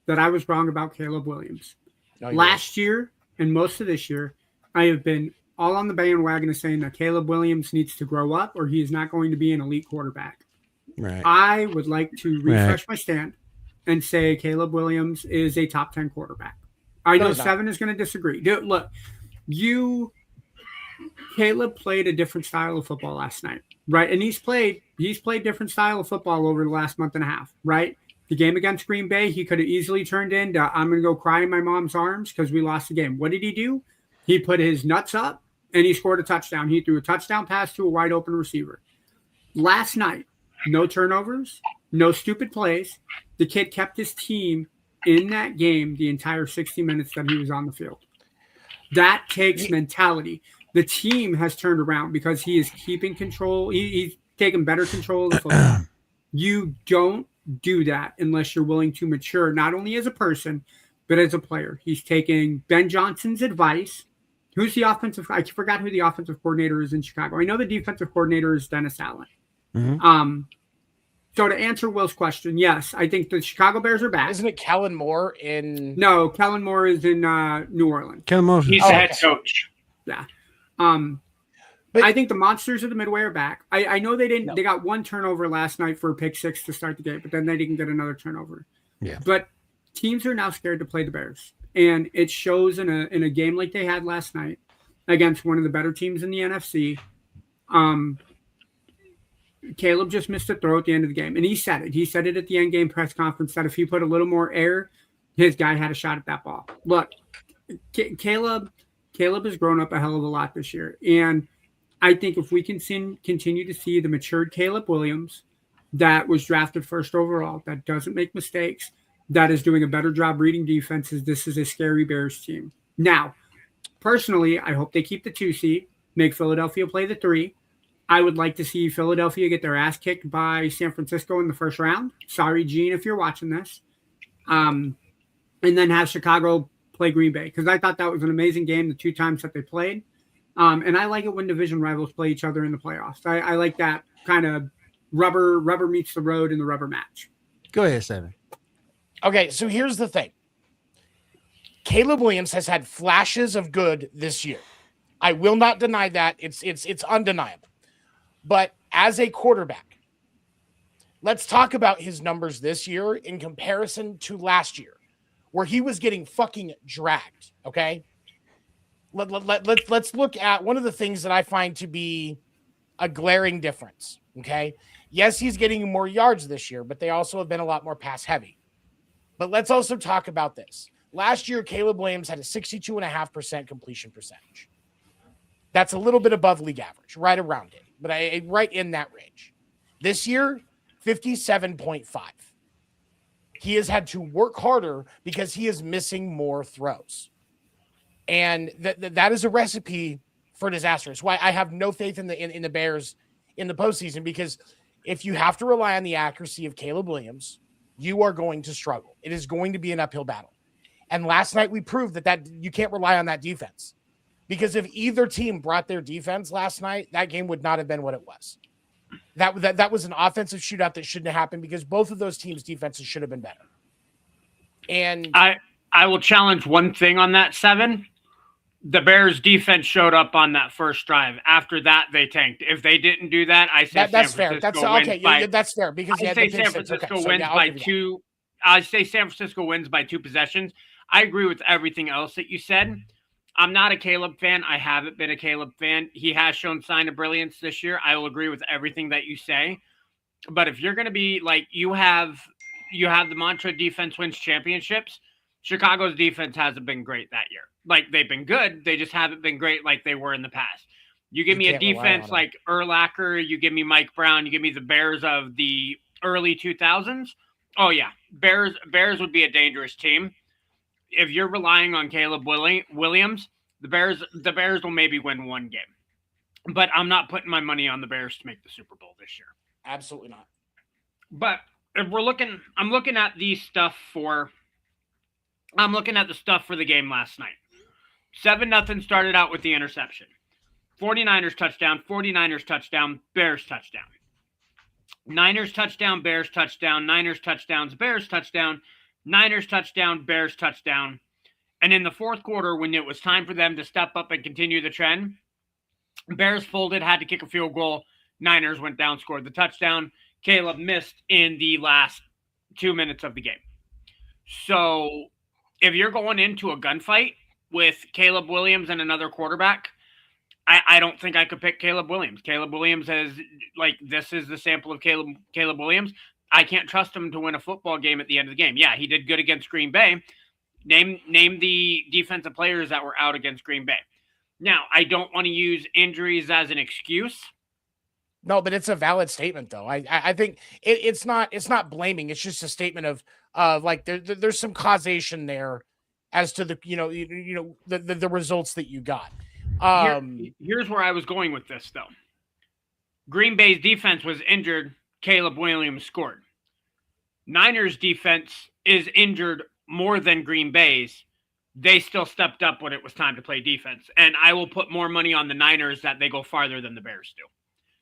that I was wrong about Caleb Williams. Last year and most of this year, I have been all on the bandwagon of saying that Caleb Williams needs to grow up or he is not going to be an elite quarterback. Right. I would like to refresh my stand and say Caleb Williams is a top 10 quarterback. I know Seven is going to disagree. Look, Caleb played a different style of football last night, right? And he's played different style of football over the last month and a half, right? The game against Green Bay, he could have easily turned into, I'm going to go cry in my mom's arms because we lost the game. What did he do? He put his nuts up and he scored a touchdown. He threw a touchdown pass to a wide open receiver. Last night, no turnovers, no stupid plays. The kid kept his team in that game the entire 60 minutes that he was on the field. That takes mentality. The team has turned around because he is keeping control. He's taking better control of the football. You don't do that unless you're willing to mature, not only as a person, but as a player. He's taking Ben Johnson's advice. Who's the offensive? I forgot who the offensive coordinator is in Chicago. I know the defensive coordinator is Dennis Allen. Mm-hmm. So to answer Will's question, yes, I think the Chicago Bears are back. Isn't it Kellen Moore in? No, Kellen Moore is in New Orleans. Kellen Moore. He's the head coach. Yeah. But I think the monsters of the Midway are back. I know they didn't. No. They got one turnover last night for a pick six to start the game, but then they didn't get another turnover. Yeah. But teams are now scared to play the Bears, and it shows in a game like they had last night against one of the better teams in the NFC. Caleb just missed a throw at the end of the game, and he said it. He said it at the end game press conference that if he put a little more air, his guy had a shot at that ball. Look, Caleb has grown up a hell of a lot this year, and I think if we can continue to see the matured Caleb Williams that was drafted first overall, that doesn't make mistakes, that is doing a better job reading defenses. This is a scary Bears team. Now, personally, I hope they keep the 2 seed, make Philadelphia play the 3. I would like to see Philadelphia get their ass kicked by San Francisco in the first round. Sorry, Gene, if you're watching this. And then have Chicago play Green Bay, because I thought that was an amazing game the 2 times that they played. And I like it when division rivals play each other in the playoffs. I like that kind of rubber meets the road in the rubber match. Go ahead, Seven. Okay, so here's the thing. Caleb Williams has had flashes of good this year. I will not deny that. It's undeniable. But as a quarterback, let's talk about his numbers this year in comparison to last year, where he was getting fucking dragged, okay? Let's look at one of the things that I find to be a glaring difference, okay? Yes, he's getting more yards this year, but they also have been a lot more pass heavy. But let's also talk about this. Last year, Caleb Williams had a 62.5% completion percentage. That's a little bit above league average, right around it, but right in that range. This year, 57.5. He has had to work harder because he is missing more throws. And that is a recipe for disaster. It's why I have no faith in the Bears in the postseason, because if you have to rely on the accuracy of Caleb Williams, you are going to struggle. It is going to be an uphill battle. And last night we proved that you can't rely on that defense, because if either team brought their defense last night, that game would not have been what it was. That was an offensive shootout that shouldn't have happened, because both of those teams' defenses should have been better. And I will challenge one thing on that, Seven. The Bears defense showed up on that first drive. After that, they tanked. If they didn't do that, I say that's San fair. Francisco wins That's fair, because I say San Francisco wins by 2. I say San Francisco wins by 2 possessions. I agree with everything else that you said. I'm not a Caleb fan. I haven't been a Caleb fan. He has shown sign of brilliance this year. I will agree with everything that you say. But if you're going to be like, you have the mantra defense wins championships. Chicago's defense hasn't been great that year. Like, they've been good. They just haven't been great like they were in the past. You give me a defense like Urlacher, you give me Mike Brown, you give me the Bears of the early 2000s. Oh, yeah. Bears would be a dangerous team. If you're relying on Caleb Williams, the Bears will maybe win one game. But I'm not putting my money on the Bears to make the Super Bowl this year. Absolutely not. But if I'm looking at the stuff for the game last night. 7-0 started out with the interception. 49ers touchdown, 49ers touchdown, Bears touchdown. Niners touchdown, Bears touchdown, Niners touchdowns, Bears touchdown, Niners touchdown, Bears touchdown. And in the fourth quarter, when it was time for them to step up and continue the trend, Bears folded, had to kick a field goal. Niners went down, scored the touchdown. Caleb missed in the last 2 minutes of the game. So if you're going into a gunfight with Caleb Williams and another quarterback, I don't think I could pick Caleb Williams. Caleb Williams this is the sample of Caleb Williams. I can't trust him to win a football game at the end of the game. Yeah, he did good against Green Bay. Name the defensive players that were out against Green Bay. Now, I don't want to use injuries as an excuse. No, but it's a valid statement, though. I think it's not blaming. It's just a statement of like there's some causation there as to the the results that you got. Here's where I was going with this, though. Green Bay's defense was injured. Caleb Williams scored. Niners defense is injured more than Green Bay's. They still stepped up when it was time to play defense. And I will put more money on the Niners that they go farther than the Bears do.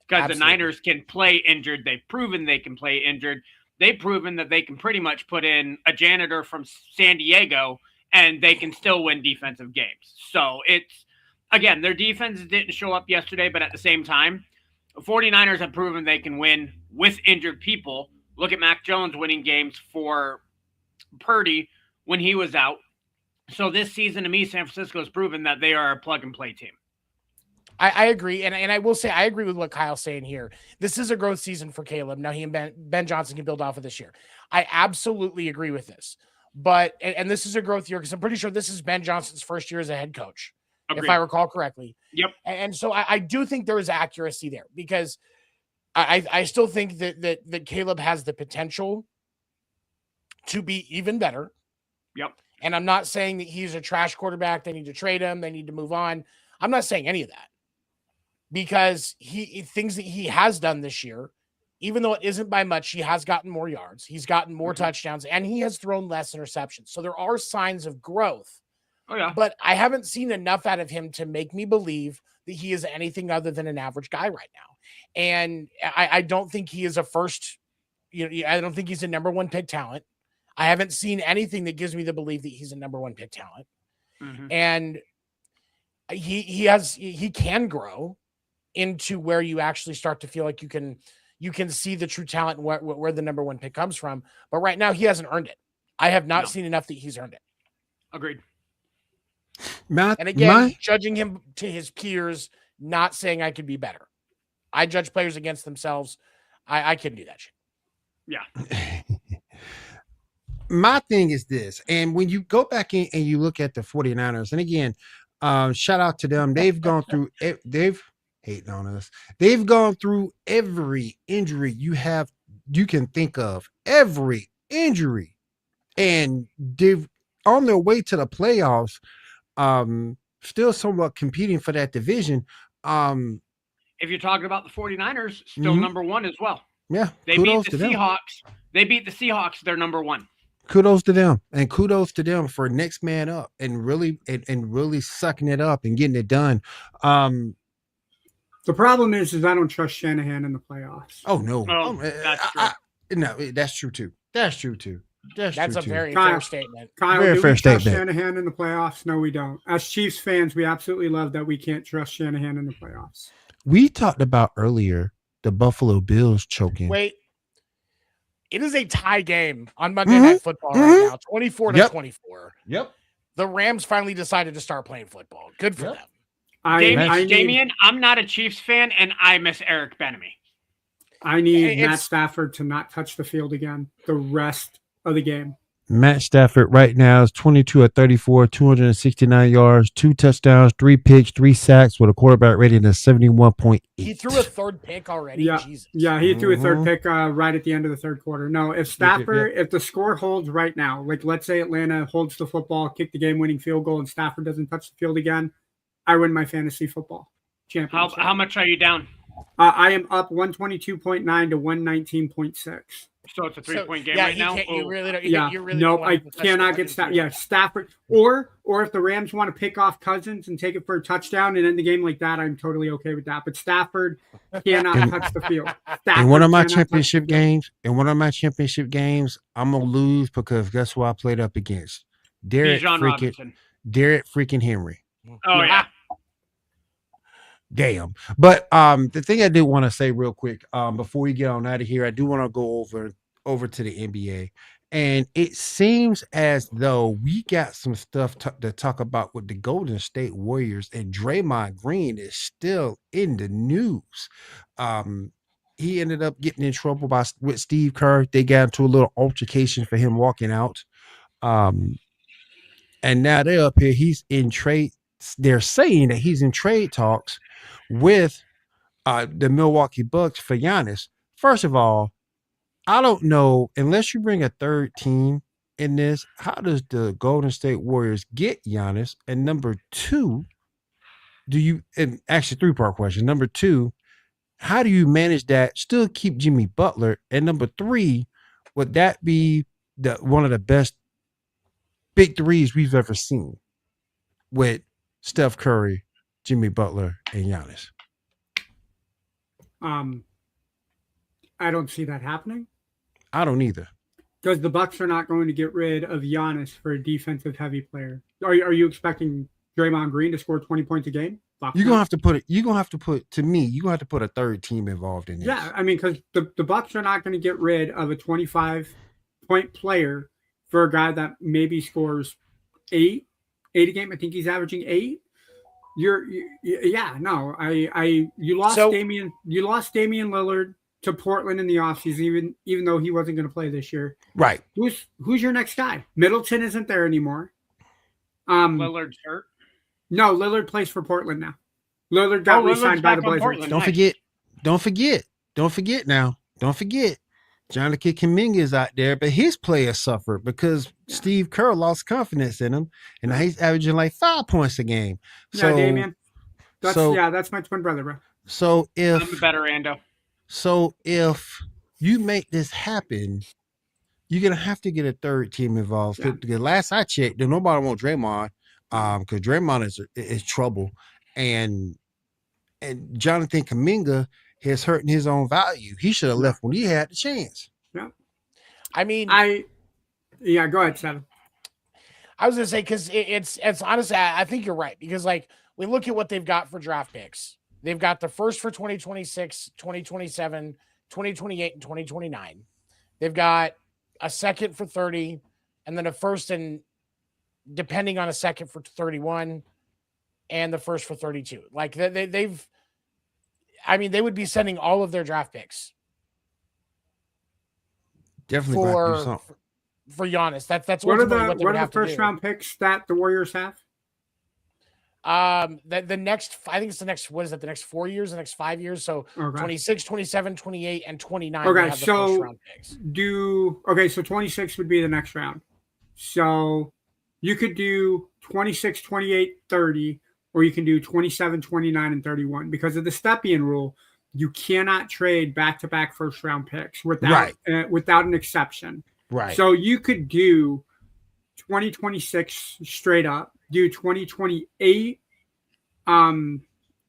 Because the Niners can play injured. They've proven they can play injured. They've proven that they can pretty much put in a janitor from San Diego and they can still win defensive games. So it's, again, their defense didn't show up yesterday, but at the same time, the 49ers have proven they can win with injured people. Look at Mac Jones winning games for Purdy when he was out. So this season, to me, San Francisco has proven that they are a plug-and-play team. I agree, and I will say I agree with what Kyle's saying here. This is a growth season for Caleb. Now he and Ben Johnson can build off of this year. I absolutely agree with this. But and this is a growth year because I'm pretty sure this is Ben Johnson's first year as a head coach, if I recall correctly. Yep. And so I do think there is accuracy there because I still think that Caleb has the potential to be even better. Yep. And I'm not saying that he's a trash quarterback. They need to trade him. They need to move on. I'm not saying any of that, because things that he has done this year, even though it isn't by much, he has gotten more yards. He's gotten more touchdowns, and he has thrown less interceptions. So there are signs of growth. Oh, yeah. But I haven't seen enough out of him to make me believe that he is anything other than an average guy right now. And I don't think he is a first, I don't think he's a number one pick talent. I haven't seen anything that gives me the belief that he's a number one pick talent. And he can grow into where you actually start to feel like you can see the true talent and where the number one pick comes from. But right now he hasn't earned it. I have not seen enough that he's earned it. Agreed. And again, judging him to his peers, not saying I could be better. I judge players against themselves. I couldn't do that shit. Yeah. My thing is this, and when you go back in and you look at the 49ers, and again, shout out to them. They've gone through hating on us. They've gone through every injury you can think of, every injury, and they've on their way to the playoffs. Still somewhat competing for that division. If you're talking about the 49ers, still number one as well. Yeah. They beat the Seahawks. They beat the Seahawks. They're number one. Kudos to them, and kudos to them for next man up and really sucking it up and getting it done. The problem is I don't trust Shanahan in the playoffs. Oh no, that's true. No, that's true too. That's true too. That's a very fair statement. Kyle, very do fair we trust statement. Shanahan in the playoffs? No, we don't. As Chiefs fans, we absolutely love that we can't trust Shanahan in the playoffs. We talked about earlier the Buffalo Bills choking. Wait, it is a tie game on Monday Night Football right now, 24-24. Yep. The Rams finally decided to start playing football. Good for them. Damien, I'm not a Chiefs fan, and I miss Eric Bieniemy. I need Matt Stafford to not touch the field again the rest of the game. Matt Stafford right now is 22 of 34, 269 yards, 2 touchdowns, 3 picks, 3 sacks with a quarterback rating of 71.8. He threw a third pick already. Yeah, Jesus. yeah, he threw a third pick right at the end of the third quarter. No, if Stafford, if the score holds right now, like let's say Atlanta holds the football, kick the game-winning field goal, and Stafford doesn't touch the field again, I win my fantasy football championship. How much are you down? I am up 122.9 to 119.6. So it's a 3-point game right now. You really don't. Nope, I cannot get Stafford. Yeah, Stafford. Or if the Rams want to pick off Cousins and take it for a touchdown and end the game like that, I'm totally okay with that. But Stafford cannot touch the field. In one of my championship games, I'm gonna lose because guess who I played up against? Derek freaking Henry. Oh yeah. Damn. But the thing I did want to say real quick, before we get on out of here, I do want to go over to the NBA. And it seems as though we got some stuff to talk about with the Golden State Warriors, and Draymond Green is still in the news. He ended up getting in trouble with Steve Kerr. They got into a little altercation for him walking out. And now they're up here. He's in trade. They're saying that he's in trade talks with the Milwaukee Bucks for Giannis. First of all, I don't know, unless you bring a third team in this, how does the Golden State Warriors get Giannis? And number two, and actually 3-part question. Number two, how do you manage that, still keep Jimmy Butler? And number three, would that be one of the best big threes we've ever seen with Steph Curry, Jimmy Butler, and Giannis? I don't see that happening. I don't either. Because the Bucks are not going to get rid of Giannis for a defensive heavy player. Are you expecting Draymond Green to score 20 points a game? You're gonna have to put a third team involved in this. Yeah, I mean, because the Bucks are not going to get rid of a 25-point player for a guy that maybe scores 8 a game. I think he's averaging 8. You lost Damian Lillard to Portland in the offseason, even though he wasn't going to play this year. Right. Who's your next guy? Middleton isn't there anymore. Lillard's hurt. No, Lillard plays for Portland now. Lillard got re-signed by the Blazers. Don't don't forget now. Don't forget. Jonathan Kuminga is out there, but his players suffered because Steve Kerr lost confidence in him, and now he's averaging like 5 points a game. So, Damian. That's my twin brother, bro. So I'm a better Ando. So if you make this happen, you're gonna have to get a third team involved. Because last I checked, nobody wants Draymond, because Draymond is trouble, and Jonathan Kuminga has hurting his own value. He should have left when he had the chance. Yeah. I mean, go ahead, Sam. I was gonna say, because it's honestly, I think you're right, because like we look at what they've got for draft picks. They've got the first for 2026, 2027, 2028, and 2029. They've got a second for 30, and then a first and depending on a second for 31, and the first for 32. Like they've they would be sending all of their draft picks. Definitely for Giannis. That's what are the first round picks that the Warriors have? The next, I think it's the next, what is it? The next 4 years, the next 5 years. So 26, 27, 28, and 29. Okay. So so 26 would be the next round. So you could do 26, 28, 30, or you can do 27, 29, and 31. Because of the Stepien rule, you cannot trade back-to-back first-round picks without an exception. Right. So you could do 2026 straight up, do 2028.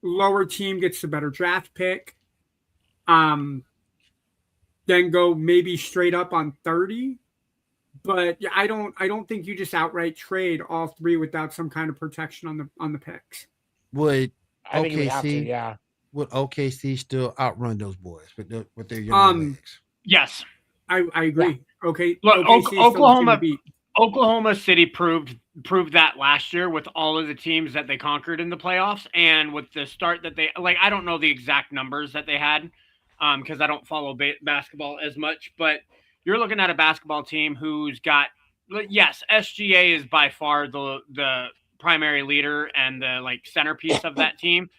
Lower team gets the better draft pick. Then go maybe straight up on 30. But I don't think you just outright trade all three without some kind of protection on the picks. Would I think we have to, yeah. Would OKC still outrun those boys with their young legs? Yes, I agree. Yeah. Okay, look, Oklahoma City proved that last year with all of the teams that they conquered in the playoffs, and with the start that they like. I don't know the exact numbers that they had because I don't follow basketball as much, but you're looking at a basketball team who's got, yes, SGA is by far the primary leader and the like centerpiece of that team,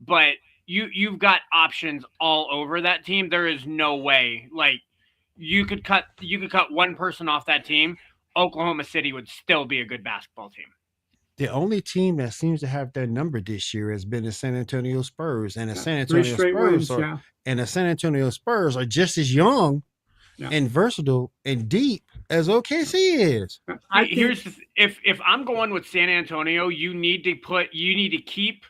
but you've got options all over that team. There is no way like you could cut one person off that team. Oklahoma City would still be a good basketball team. The only team that seems to have their number this year has been the San Antonio Spurs, and the San Antonio Spurs are just as young and versatile and deep as OKC is. If I'm going with San Antonio, you need to keep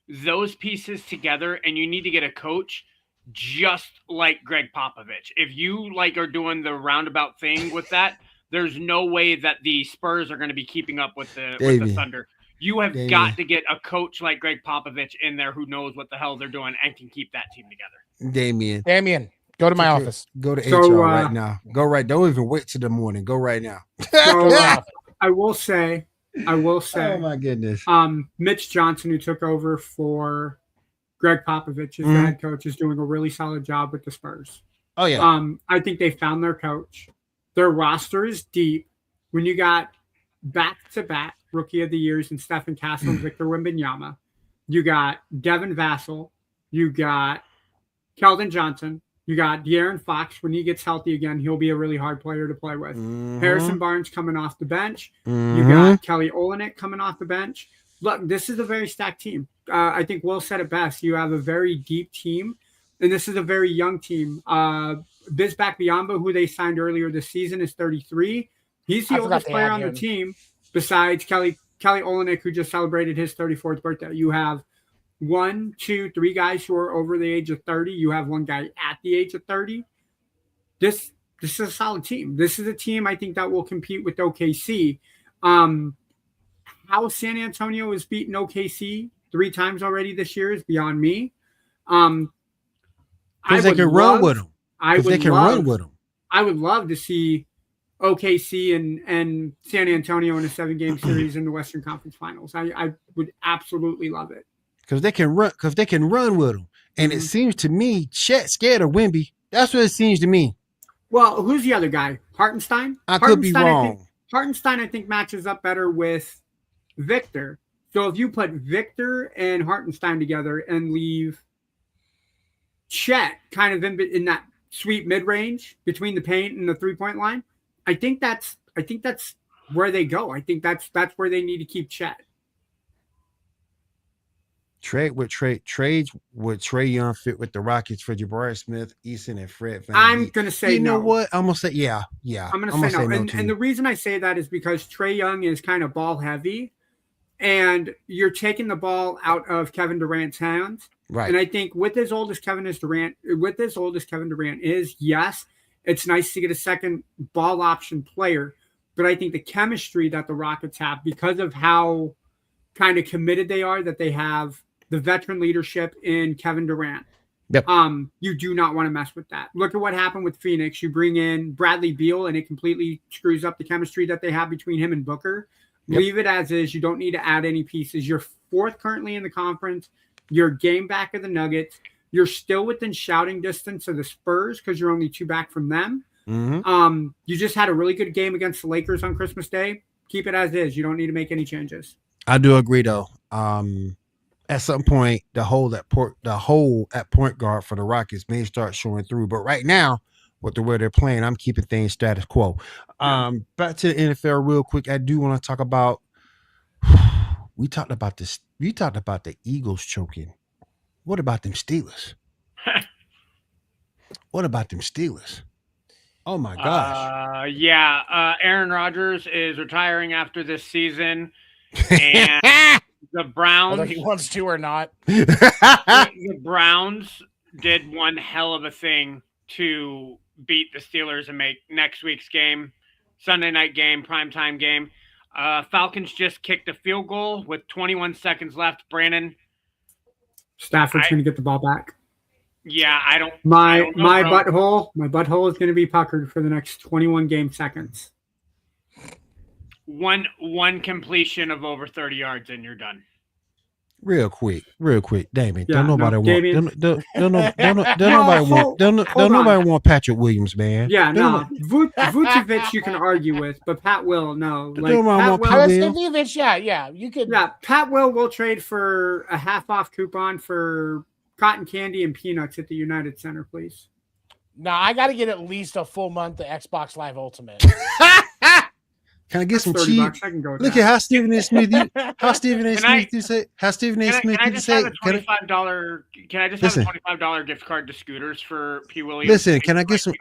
those pieces together, and you need to get a coach just like Greg Popovich. If you are doing the roundabout thing with that, there's no way that the Spurs are going to be keeping up with the Thunder. You have got to get a coach like Greg Popovich in there who knows what the hell they're doing and can keep that team together. Damian. Go to my office. Go to HR right now. Go right. Don't even wait till the morning. Go right now. I will say. Oh my goodness. Mitch Johnson, who took over for Greg Popovich as the head coach, is doing a really solid job with the Spurs. Oh yeah. I think they found their coach. Their roster is deep. When you got back-to-back Rookie of the Years in Stephen Castle and Victor Wembanyama, you got Devin Vassell, you got Keldon Johnson, you got De'Aaron Fox. When he gets healthy again, he'll be a really hard player to play with. Harrison Barnes coming off the bench. You got Kelly Olynyk coming off the bench. Look, this is a very stacked team. I think Will said it best. You have a very deep team, and this is a very young team. Bismack Biyombo, who they signed earlier this season, is 33. He's the oldest player on the team, besides Kelly Olynyk, who just celebrated his 34th birthday. You have 1, 2, 3 guys who are over the age of 30. You have one guy at the age of 30. This is a solid team. This is a team I think that will compete with OKC. How San Antonio has beaten OKC 3 times already this year is beyond me. Because they can run with them. I would love to see OKC and San Antonio in a 7-game series in the Western Conference Finals. I would absolutely love it. Because they can run with them. And it seems to me, Chet's scared of Wemby. That's what it seems to me. Well, who's the other guy? Hartenstein? Could be wrong. Hartenstein, I think, matches up better with Victor. So if you put Victor and Hartenstein together and leave Chet kind of in that sweet mid-range between the paint and the 3-point line, I think that's where they go. I think that's where they need to keep Chet. Trades with Trae Young fit with the Rockets for Jabari Smith, Easton, and Fred VanVleet. I'm gonna say you know no. what? I'm gonna say yeah. I'm gonna say no. And the reason I say that is because Trae Young is kind of ball heavy, and you're taking the ball out of Kevin Durant's hands. Right. And I think with as old as Kevin Durant is, yes, it's nice to get a second ball option player. But I think the chemistry that the Rockets have, because of how kind of committed they are, that they have the veteran leadership in Kevin Durant. Yep. You do not want to mess with that. Look at what happened with Phoenix. You bring in Bradley Beal, and it completely screws up the chemistry that they have between him and Booker. Yep. Leave it as is. You don't need to add any pieces. You're fourth currently in the conference. You're game back of the Nuggets. You're still within shouting distance of the Spurs because you're only 2 back from them. Mm-hmm. You just had a really good game against the Lakers on Christmas Day. Keep it as is. You don't need to make any changes. I do agree, though. At some point, the hole at point guard for the Rockets may start showing through. But right now, with the way they're playing, I'm keeping things status quo. Back to the NFL real quick. I do want to talk about. We talked about this. We talked about the Eagles choking. What about them Steelers? What about them Steelers? Oh my gosh! Aaron Rodgers is retiring after this season, and the Browns. Whether he wants to or not, the Browns did one hell of a thing to beat the Steelers and make next week's game, Sunday night game, primetime game. Falcons just kicked a field goal with 21 seconds left. Brandon, Stafford's going to get the ball back. Yeah, I don't. My butthole butthole is going to be puckered for the next 21 game seconds. One completion of over 30 yards and you're done. Real quick, Damien. Yeah, don't nobody want Patrick Williams, man. Yeah, no. Vucevic you can argue with, but Pat Will, no. Like you could. Yeah, Pat will trade for a half-off coupon for cotton candy and peanuts at the United Center, please. No, I got to get at least a full month of Xbox Live Ultimate. Can I get some cheap? I can go. Look at how Stephen A. Smith. How Stephen A. Smith you say? How Stephen A. Smith you say? Can I just have a $25 gift card to Scooters for P. Williams? Listen, can I get some?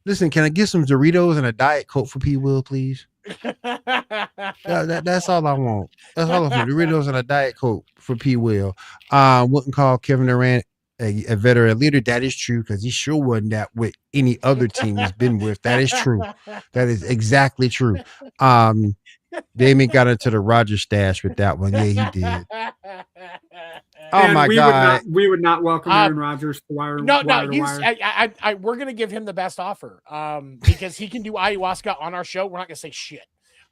Listen. Can I get some Doritos and a Diet Coke for P. Will, please? That's all I want. That's all I want. Doritos and a Diet Coke for P. Will. Wouldn't call Kevin Durant a veteran leader. That is true because he sure wasn't that with any other team he's been with. That is true. That is exactly true. Damien got into the Rodgers stash with that one. Yeah, he did. Oh my God! We would not welcome Aaron Rodgers to wire. No. We're gonna give him the best offer because he can do ayahuasca on our show. We're not gonna say shit.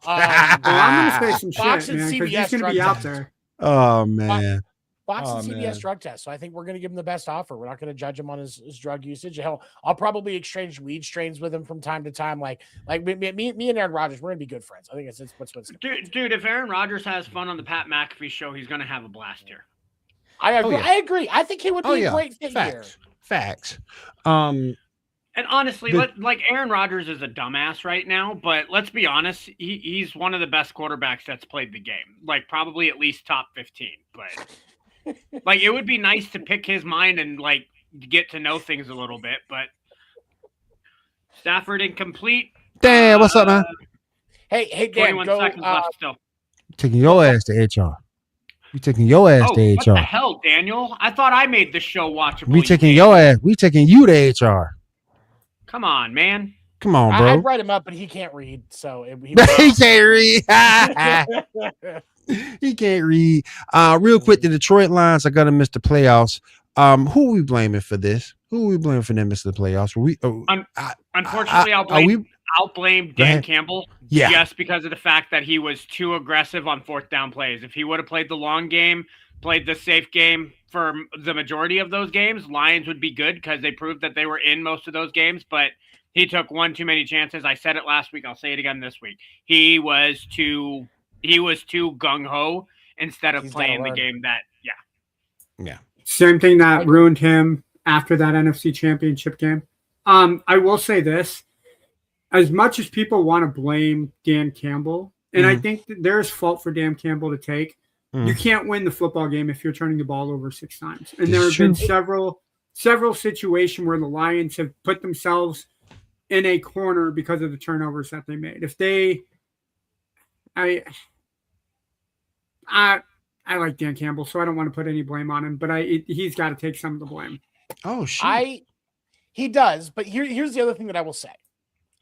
I'm gonna say some Fox shit, and man, because CBS he's gonna be out there. Oh man. Fox and CBS drug test. So I think we're going to give him the best offer. We're not going to judge him on his drug usage. Hell, I'll probably exchange weed strains with him from time to time. Like me and Aaron Rodgers, we're going to be good friends. I think it's what's dude. If Aaron Rodgers has fun on the Pat McAfee show, he's going to have a blast here. I agree. I agree. I think he would be a great fit here. Facts. And honestly, Aaron Rodgers is a dumbass right now, but let's be honest, he's one of the best quarterbacks that's played the game. Like probably at least top 15, but. Like it would be nice to pick his mind and like get to know things a little bit, but Stafford incomplete. Damn, what's up, man? Hey, Dan, 21 go. seconds left still. Taking your ass to HR. We taking your ass to HR. What the hell, Daniel? I thought I made the show watchable. We taking your ass. We taking you to HR. Come on, man. Come on, bro. I'd write him up, but he can't read, so he can't read. He can't read. Real quick, the Detroit Lions are gonna miss the playoffs. Who are we blaming for this? Who are we blaming for them missing the playoffs? Unfortunately, I'll blame Dan Campbell just because of the fact that he was too aggressive on fourth down plays. If he would have played the long game, played the safe game for the majority of those games, Lions would be good because they proved that they were in most of those games, but he took one too many chances. I said it last week. I'll say it again this week. He was too gung-ho instead of playing the game that, Yeah. Same thing that ruined him after that NFC Championship game. I will say this. As much as people want to blame Dan Campbell, and I think that there's fault for Dan Campbell to take, you can't win the football game if you're turning the ball over 6 times. And there have been several situations where the Lions have put themselves in a corner because of the turnovers that they made. If they, I like Dan Campbell, so I don't want to put any blame on him, but he's got to take some of the blame. Oh, shit. He does, but here's the other thing that I will say,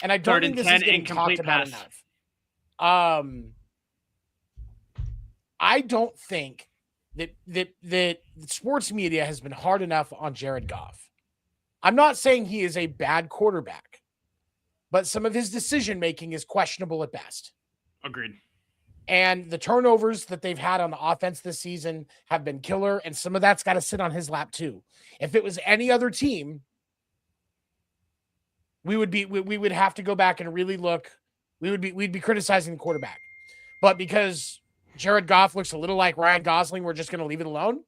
and I don't think this is getting talked about enough. I don't think that sports media has been hard enough on Jared Goff. I'm not saying he is a bad quarterback, but some of his decision making is questionable at best. Agreed. And the turnovers that they've had on the offense this season have been killer, and some of that's got to sit on his lap too. If it was any other team, we would have to go back and really look. We'd be criticizing the quarterback. But because Jared Goff looks a little like Ryan Gosling, we're just going to leave it alone?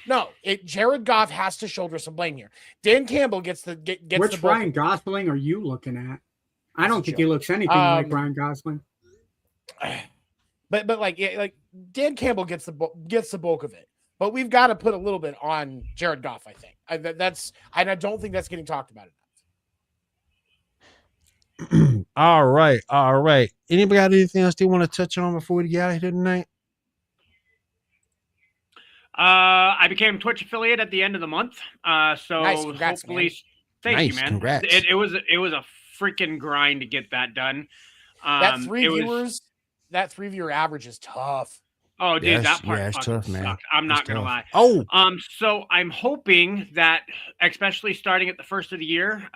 No, Jared Goff has to shoulder some blame here. Dan Campbell gets Which Ryan Gosling are you looking at? I don't think he looks anything like Ryan Gosling. But like Dan Campbell gets the bulk of it. But we've got to put a little bit on Jared Goff, I think. I don't think that's getting talked about enough. All right. Anybody got anything else they want to touch on before we get out of here tonight? I became a Twitch affiliate at the end of the month. So nice. Congrats, hopefully, man. Thank you, man. Congrats. It was a freaking grind to get that done. That 3 viewer average is tough. Oh, dude, that part it's fucking tough, man. sucked. I'm not gonna lie. Oh, so I'm hoping that, especially starting at the first of the year,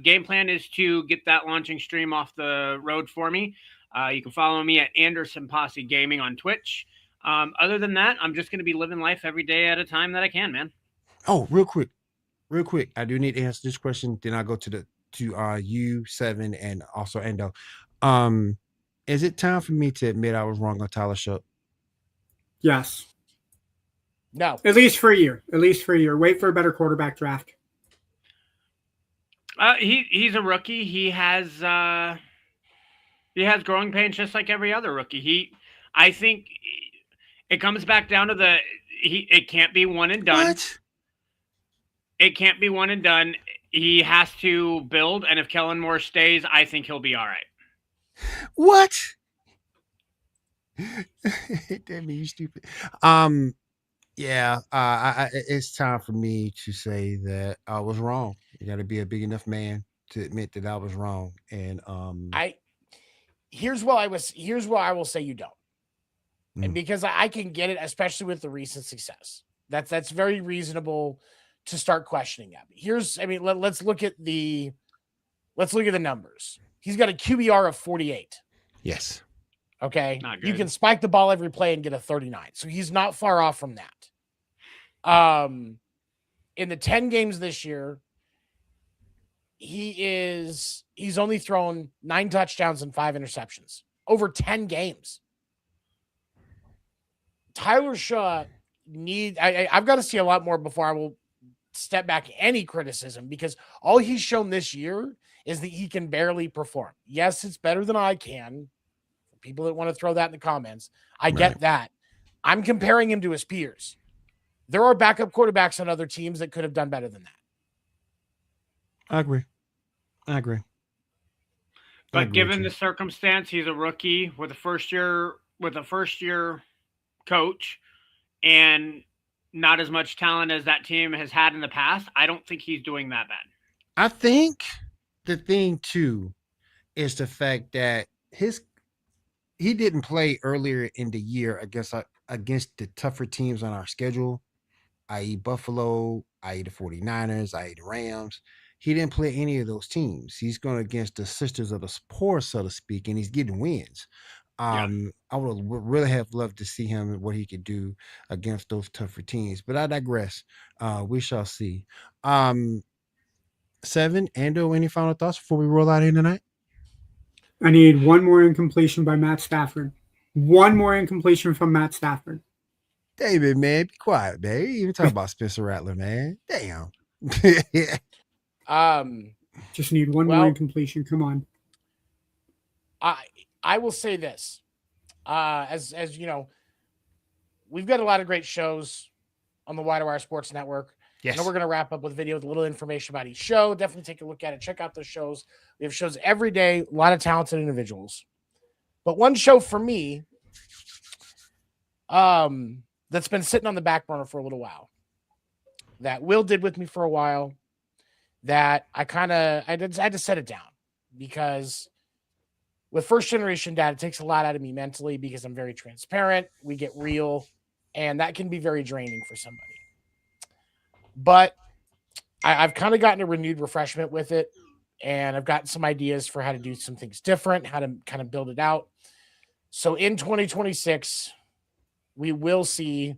game plan is to get that launching stream off the road for me. You can follow me at Anderson Posse Gaming on Twitch. Other than that, I'm just gonna be living life every day at a time that I can, man. Oh, real quick. I do need to answer this question. Then I go to U7 and also Endo. Is it time for me to admit I was wrong on Tyler Shook? Yes. No. At least for a year. Wait for a better quarterback draft. He's a rookie. He has growing pains just like every other rookie. I think it comes back down to it can't be one and done. What? It can't be one and done. He has to build, and if Kellen Moore stays, I think he'll be all right. What? Damn you stupid. Yeah. It's time for me to say that I was wrong. You got to be a big enough man to admit that I was wrong. And here's what I will say you don't. And because I can get it, especially with the recent success. That's very reasonable to start questioning that. Let's look at the numbers. He's got a QBR of 48. yes. Okay. Not good. You can spike the ball every play and get a 39. So he's not far off from that. In the 10 games this year, he's only thrown 9 touchdowns and 5 interceptions over 10 games. Tyler Shaw I've got to see a lot more before I will step back any criticism, because all he's shown this year is that he can barely perform. Yes, it's better than I can. For people that want to throw that in the comments, I get that. I'm comparing him to his peers. There are backup quarterbacks on other teams that could have done better than that. I agree. But given the circumstance, he's a rookie with a first year coach and not as much talent as that team has had in the past. I don't think he's doing that bad. I think the thing too is the fact that he didn't play earlier in the year against the tougher teams on our schedule, i.e. Buffalo, i.e. the 49ers, i.e. the Rams. He didn't play any of those teams. He's going against the sisters of the poor, so to speak, and he's getting wins. I would really have loved to see him and what he could do against those tougher teams, but I digress. We shall see. 7, Ando, any final thoughts before we roll out here tonight? I need one more incompletion by Matt Stafford. One more incompletion from Matt Stafford. David, man, be quiet, man. You even talk about Spencer Rattler, man. Damn. Just need one more incompletion. Come on. I will say this. As you know, we've got a lot of great shows on the Wide Wire Sports Network. Yes. I know we're going to wrap up with a video with a little information about each show. Definitely take a look at it. Check out those shows. We have shows every day, a lot of talented individuals. But one show for me that's been sitting on the back burner for a little while, that Will did with me for a while, that I had to set it down, because with First Generation Dad, it takes a lot out of me mentally, because I'm very transparent. We get real, and that can be very draining for somebody. But I've kind of gotten a renewed refreshment with it, and I've gotten some ideas for how to do some things different, how to kind of build it out. So in 2026, we will see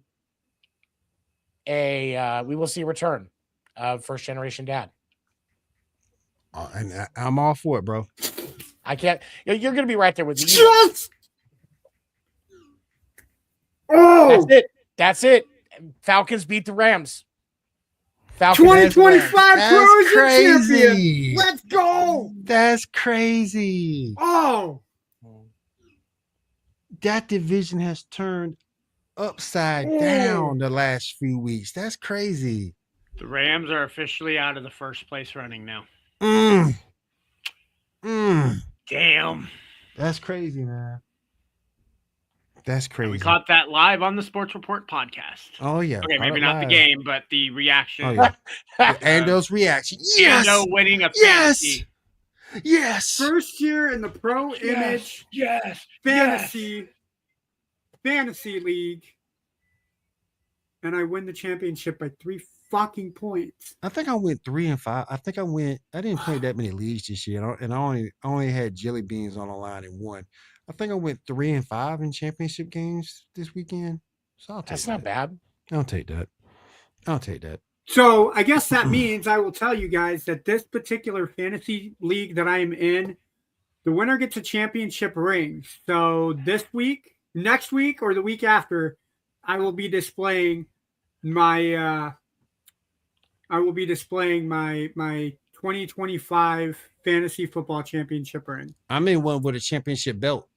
a return of First Generation Dad. And I'm all for it, bro. I can't. You're going to be right there with me. Yes! Oh, That's it. Falcons beat the Rams. 2025 That's crazy. crazy. Let's go. That's crazy. Oh, that division has turned upside down the last few weeks. That's crazy. The Rams are officially out of the first place running now. Damn. That's crazy, man. That's crazy. We caught that live on the Sports Report podcast. Oh, yeah. Okay, maybe not the game, but the reaction. Oh, yeah. And those reactions. Yes. Ando winning a fantasy. Yes. First year in the pro image fantasy league. And I win the championship by 3 fucking points. I think I went 3 and 5. I didn't play that many leagues this year. And I only had jelly beans on the line in one. I think I went 3 and 5 in championship games this weekend. So That's not bad. I'll take that. So I guess that means I will tell you guys that this particular fantasy league that I am in, the winner gets a championship ring. So this week, next week, or the week after, I will be displaying my 2025 fantasy football championship ring. I'm in one with a championship belt.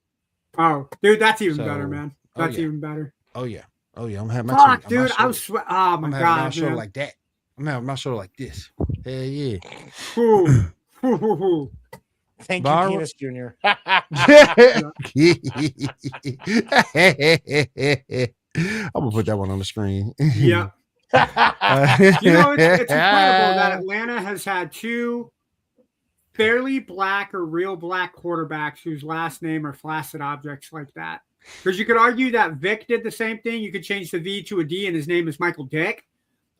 Oh, dude, that's even better, man. That's even better. Oh yeah. I'm gonna have my fuck, dude. I was oh my god, my shoulder like that. I'm gonna have my shoulder like this. Hell yeah. Thank you, Penis Jr. I'm gonna put that one on the screen. Yeah. It's incredible that Atlanta has had 2 fairly black or real black quarterbacks whose last name are flaccid objects like that. Because you could argue that Vic did the same thing. You could change the V to a D and his name is Michael Dick.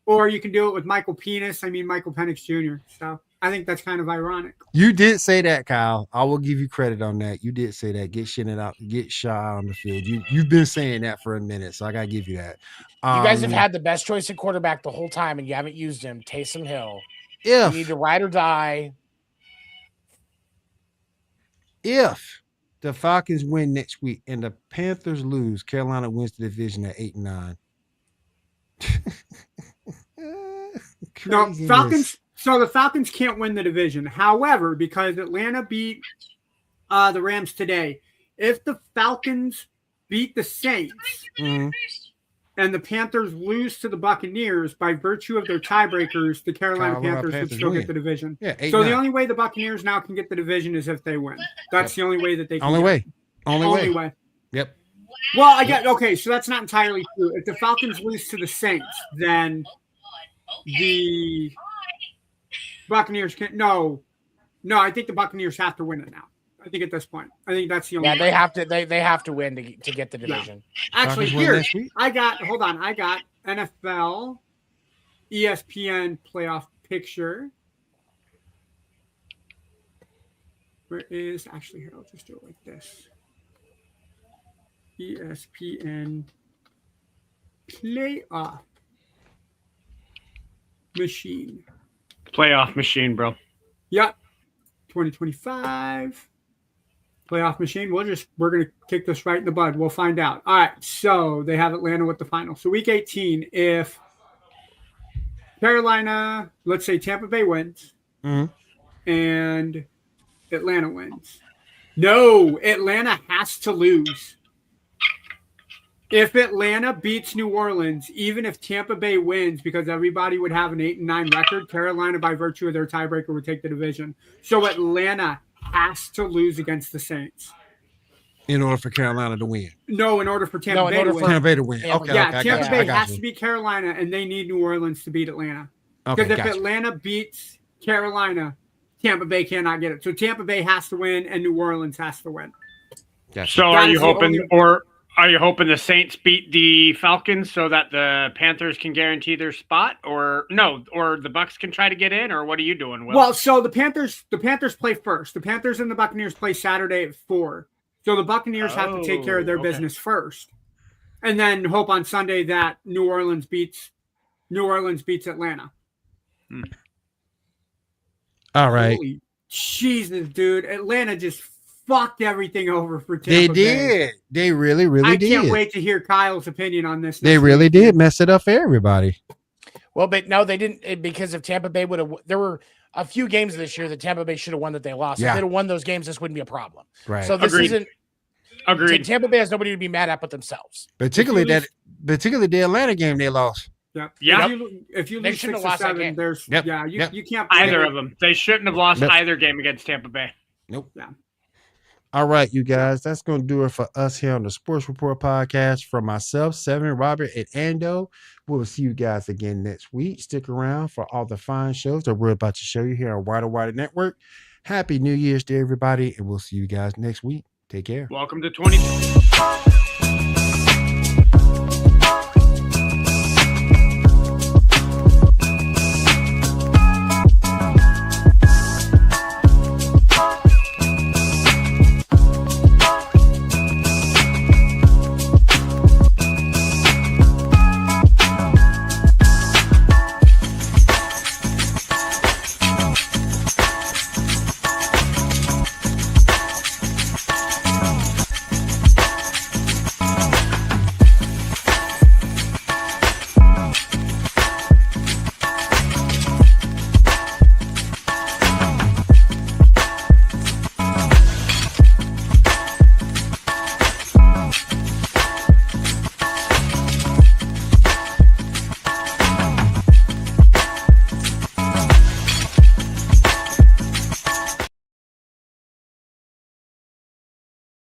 Or you can do it with Michael Penix Jr. So I think that's kind of ironic. You did say that, Kyle. I will give you credit on that. You did say that. Get Shaw on the field. You've been saying that for a minute, so I gotta give you that. You guys have had the best choice at quarterback the whole time, and you haven't used him. Taysom Hill. You need to ride or die. If the Falcons win next week and the Panthers lose, Carolina wins the division at 8-9. No, Falcons. So the Falcons can't win the division. However, because Atlanta beat the Rams today, if the Falcons beat the Saints and the Panthers lose to the Buccaneers, by virtue of their tiebreakers, the Carolina Panthers would still get the division. Yeah, so the only way the Buccaneers now can get the division is if they win. That's the only way that they can. Only way. Yep. Well, okay, so that's not entirely true. If the Falcons lose to the Saints, then the Buccaneers can't. No, I think the Buccaneers have to win it now. I think at this point, I think that's the only. Yeah, they have to. They have to win to get the division. Yeah. Actually, here I got NFL, ESPN playoff picture. Where is actually here? I'll just do it like this. ESPN playoff machine. Playoff machine, bro. Yep. 2025 playoff machine. We're gonna kick this right in the bud. We'll find out. All right. So they have Atlanta with the final. So week 18, if Carolina, let's say Tampa Bay wins, Mm-hmm. and Atlanta wins. No, Atlanta has to lose. If Atlanta beats New Orleans, even if Tampa Bay wins, because everybody would have an 8-9 record, Carolina, by virtue of their tiebreaker, would take the division. So Atlanta has to lose against the Saints in order for Carolina to win. No, in order for Tampa Bay to win. Tampa Bay to win. Okay, yeah, okay, Tampa Bay has to beat Carolina, and they need New Orleans to beat Atlanta. Because if Atlanta beats Carolina, Tampa Bay cannot get it. So Tampa Bay has to win, and New Orleans has to win. Gotcha. So are you hoping the Saints beat the Falcons so that the Panthers can guarantee their spot, or the Bucks can try to get in, or what are you doing, Will? Well, so the Panthers play first. The Panthers and the Buccaneers play Saturday at 4. So the Buccaneers have to take care of their business first, and then hope on Sunday that New Orleans beats Atlanta. All right. Holy Jesus, dude! Atlanta just fucked everything over for Tampa They Bay. did. They really did. I can't wait to hear Kyle's opinion on this. They really did mess it up for everybody. Well, but no, they didn't, because if Tampa Bay would have, there were a few games this year that Tampa Bay should have won that they lost. Yeah. If they'd have won those games, this wouldn't be a problem. Right. So this isn't. Agreed. Tampa Bay has nobody to be mad at but themselves. Particularly the Atlanta game they lost. Yeah. If you They lose shouldn't 6 or have lost that 7, game. there's you can't play Either of them. They shouldn't have lost either game against Tampa Bay. Nope. Yeah. All right, you guys, that's going to do it for us here on the Sports Report podcast. From myself, Seven, Robert, and Ando. We'll see you guys again next week. Stick around for all the fine shows that we're about to show you here on Wider Network. Happy New Year's to everybody, and we'll see you guys next week. Take care. Welcome to 2020.